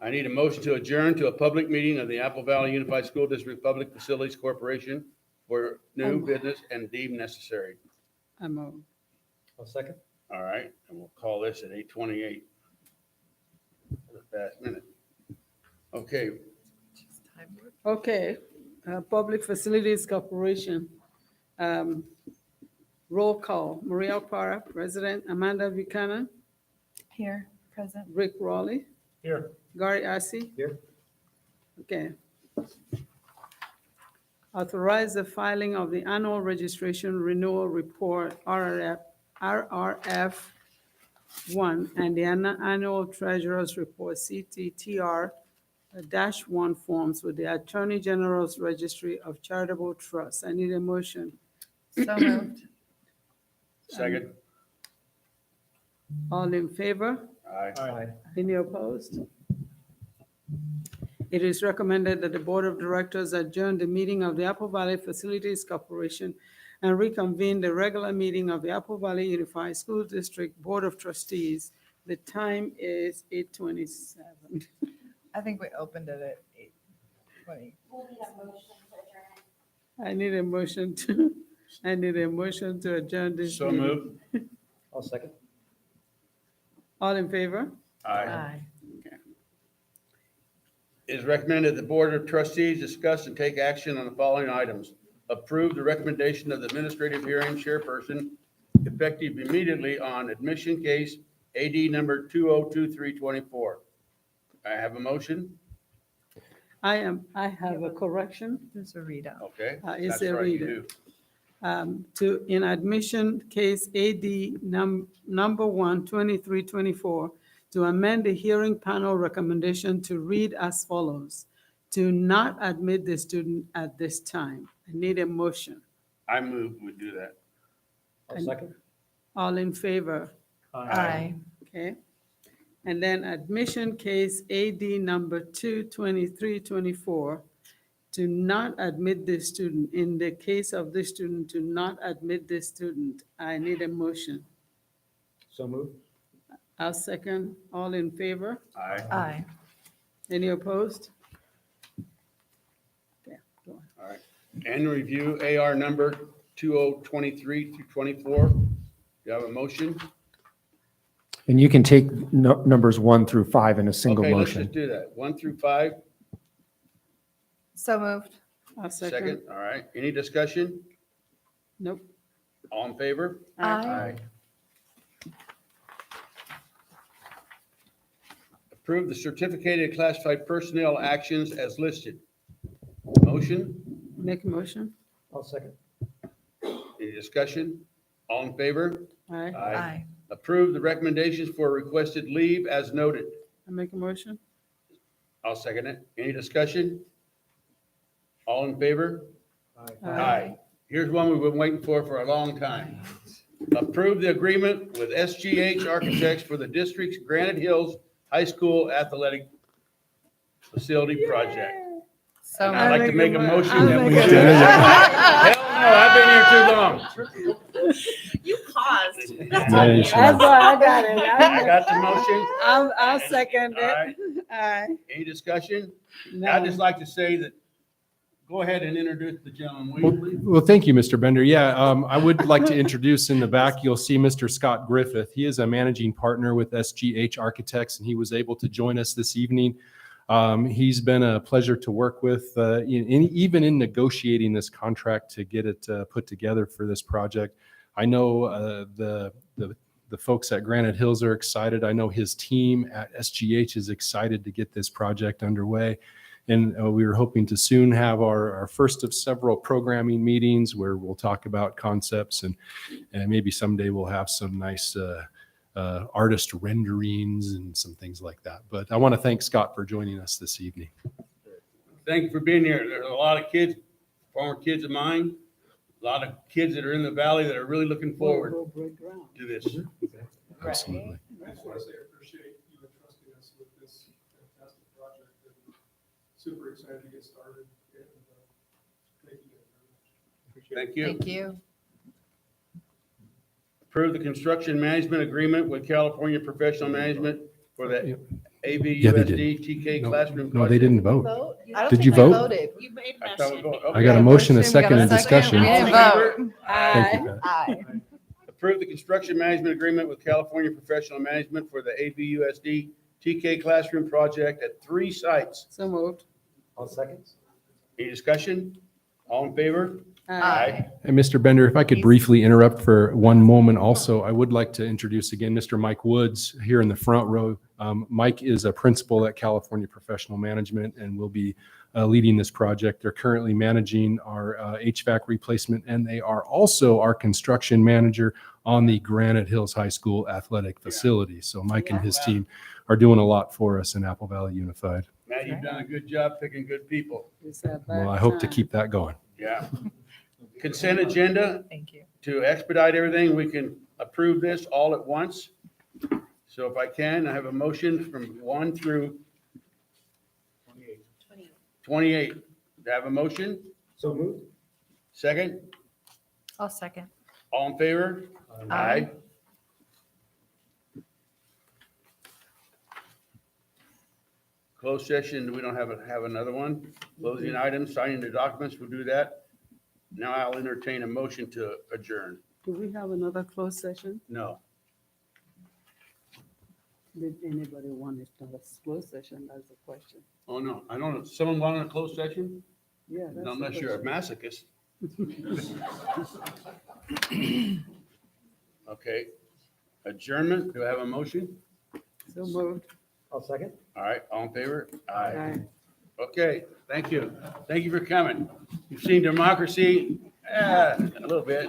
I need a motion to adjourn to a public meeting of the Apple Valley Unified School District Public Facilities Corporation for new business and deemed necessary. I'm on. I'll second. All right, and we'll call this at 8:28. That's a fast minute. Okay, Okay, Public Facilities Corporation. Roll call, Maria Para, President, Amanda Buchanan, Here, present. Rick Raleigh, Here. Gary Assi. Here. Okay. Authorize the filing of the annual registration renewal report, RRF 1, and the annual treasurer's report, CTTR-1 forms with the Attorney General's Registry of Charitable Trusts. I need a motion. So moved. Second. All in favor? Aye. Any opposed? It is recommended that the Board of Directors adjourn the meeting of the Apple Valley Facilities Corporation and reconvene the regular meeting of the Apple Valley Unified School District Board of Trustees. The time is 8:27. I think we opened it at 8:20. I need a motion to adjourn this So meeting. moved. I'll second. All in favor? Aye. It is recommended the Board of Trustees discuss and take action on the following items. Approve the recommendation of the administrative hearing chairperson effective immediately on admission case AD number 202324. I have a motion. I have a correction. There's a readout. Okay. It's That's a right, you reader. do. In admission case AD number 1, 2324, to amend the hearing panel recommendation to read as follows: to not admit the student at this time. I need a motion. I move we do that. I'll second. All in favor? Aye. Okay. And then admission case AD number 22324, to not admit the student. In the case of this student, to not admit the student. I need a motion. So moved. I'll second. All in favor? Aye. Aye. Any opposed? Okay, go on. All right. Annual review AR number 2023-24. Do you have a motion? And you can take numbers 1 through 5 in a single Okay, let's motion. just do that. 1 through 5. So moved. I'll second. Second. All right. Any discussion? Nope. All in favor? Aye. Approve the certificated classified personnel actions as listed. Motion? Make a motion. I'll second. Any discussion? All in favor? Aye. Aye. Approve the recommendations for requested leave as noted. I make a motion. I'll second it. Any discussion? All in favor? Aye. Here's one we've been waiting for a long time. Approve the agreement with SGH Architects for the district's Granite Hills High School Athletic Facility Project. So And I'd like to make a motion I'll that we make do a that. Hell no, I've been here too long. You paused. That's why I got it. I got the motion. I'll second All right. it. Aye. Any discussion? No. I'd just like to say that, go ahead and introduce the gentleman, will you please? Well, thank you, Mr. Bender. Yeah, I would like to introduce in the back, you'll see Mr. Scott Griffith. He is a managing partner with SGH Architects, and he was able to join us this evening. He's been a pleasure to work with, even in negotiating this contract to get it put together for this project. I know the folks at Granite Hills are excited. I know his team at SGH is excited to get this project underway. And we were hoping to soon have our first of several programming meetings where we'll talk about concepts and maybe someday we'll have some nice artist renderings and some things like that. But I want to thank Scott for joining us this evening. Thank you for being here. There's a lot of kids, former kids of mine, a lot of kids that are in the valley that are really looking forward to this. Absolutely. I just want to say I appreciate you entrusting us with this fantastic project. And super excited to get started. And, thank you guys very much. Thank you. Thank you. Approve the construction management agreement with California Professional Management for the Yeah, they AVUSD TK No, classroom. no, they project. didn't vote. I don't Did think you we vote? voted. You made I thought we voted. I Okay. got a motion, a We got second, and discussion. We didn't vote. Thank you, Pat. Aye. Approve the construction management agreement with California Professional Management for the AVUSD TK classroom project at 3 sites. So moved. I'll second. Any discussion? All in favor? Aye. And Mr. Bender, if I could briefly interrupt for one moment also, I would like to introduce again Mr. Mike Woods here in the front row. Mike is a principal at California Professional Management and will be leading this project. They're currently managing our HVAC replacement, and they are also our construction manager on the Granite Hills High School athletic facility. So Mike and his team are doing a lot for us in Apple Valley Unified. Matt, you've done a good job picking good people. Well, I hope to keep that going. Yeah. Consent agenda. Thank you. To expedite everything, we can approve this all at once. So if I can, I have a motion from 1 through 28. Do I have a motion? So moved. Second? I'll second. All in favor? Aye. Closed session, we don't have another one. Closing items, signing the documents, we'll do that. Now I'll entertain a motion to adjourn. Do we have another closed session? No. Did anybody want it to have a closed session? That's the question. Oh, no, I don't know. Someone wanted a closed session? Yeah. that's the Unless you're a question. masochist. Okay. Adjournment, do I have a motion? So moved. I'll second. All right, all in favor? Aye. Okay, thank you. Thank you for coming. You've seen democracy, a little bit.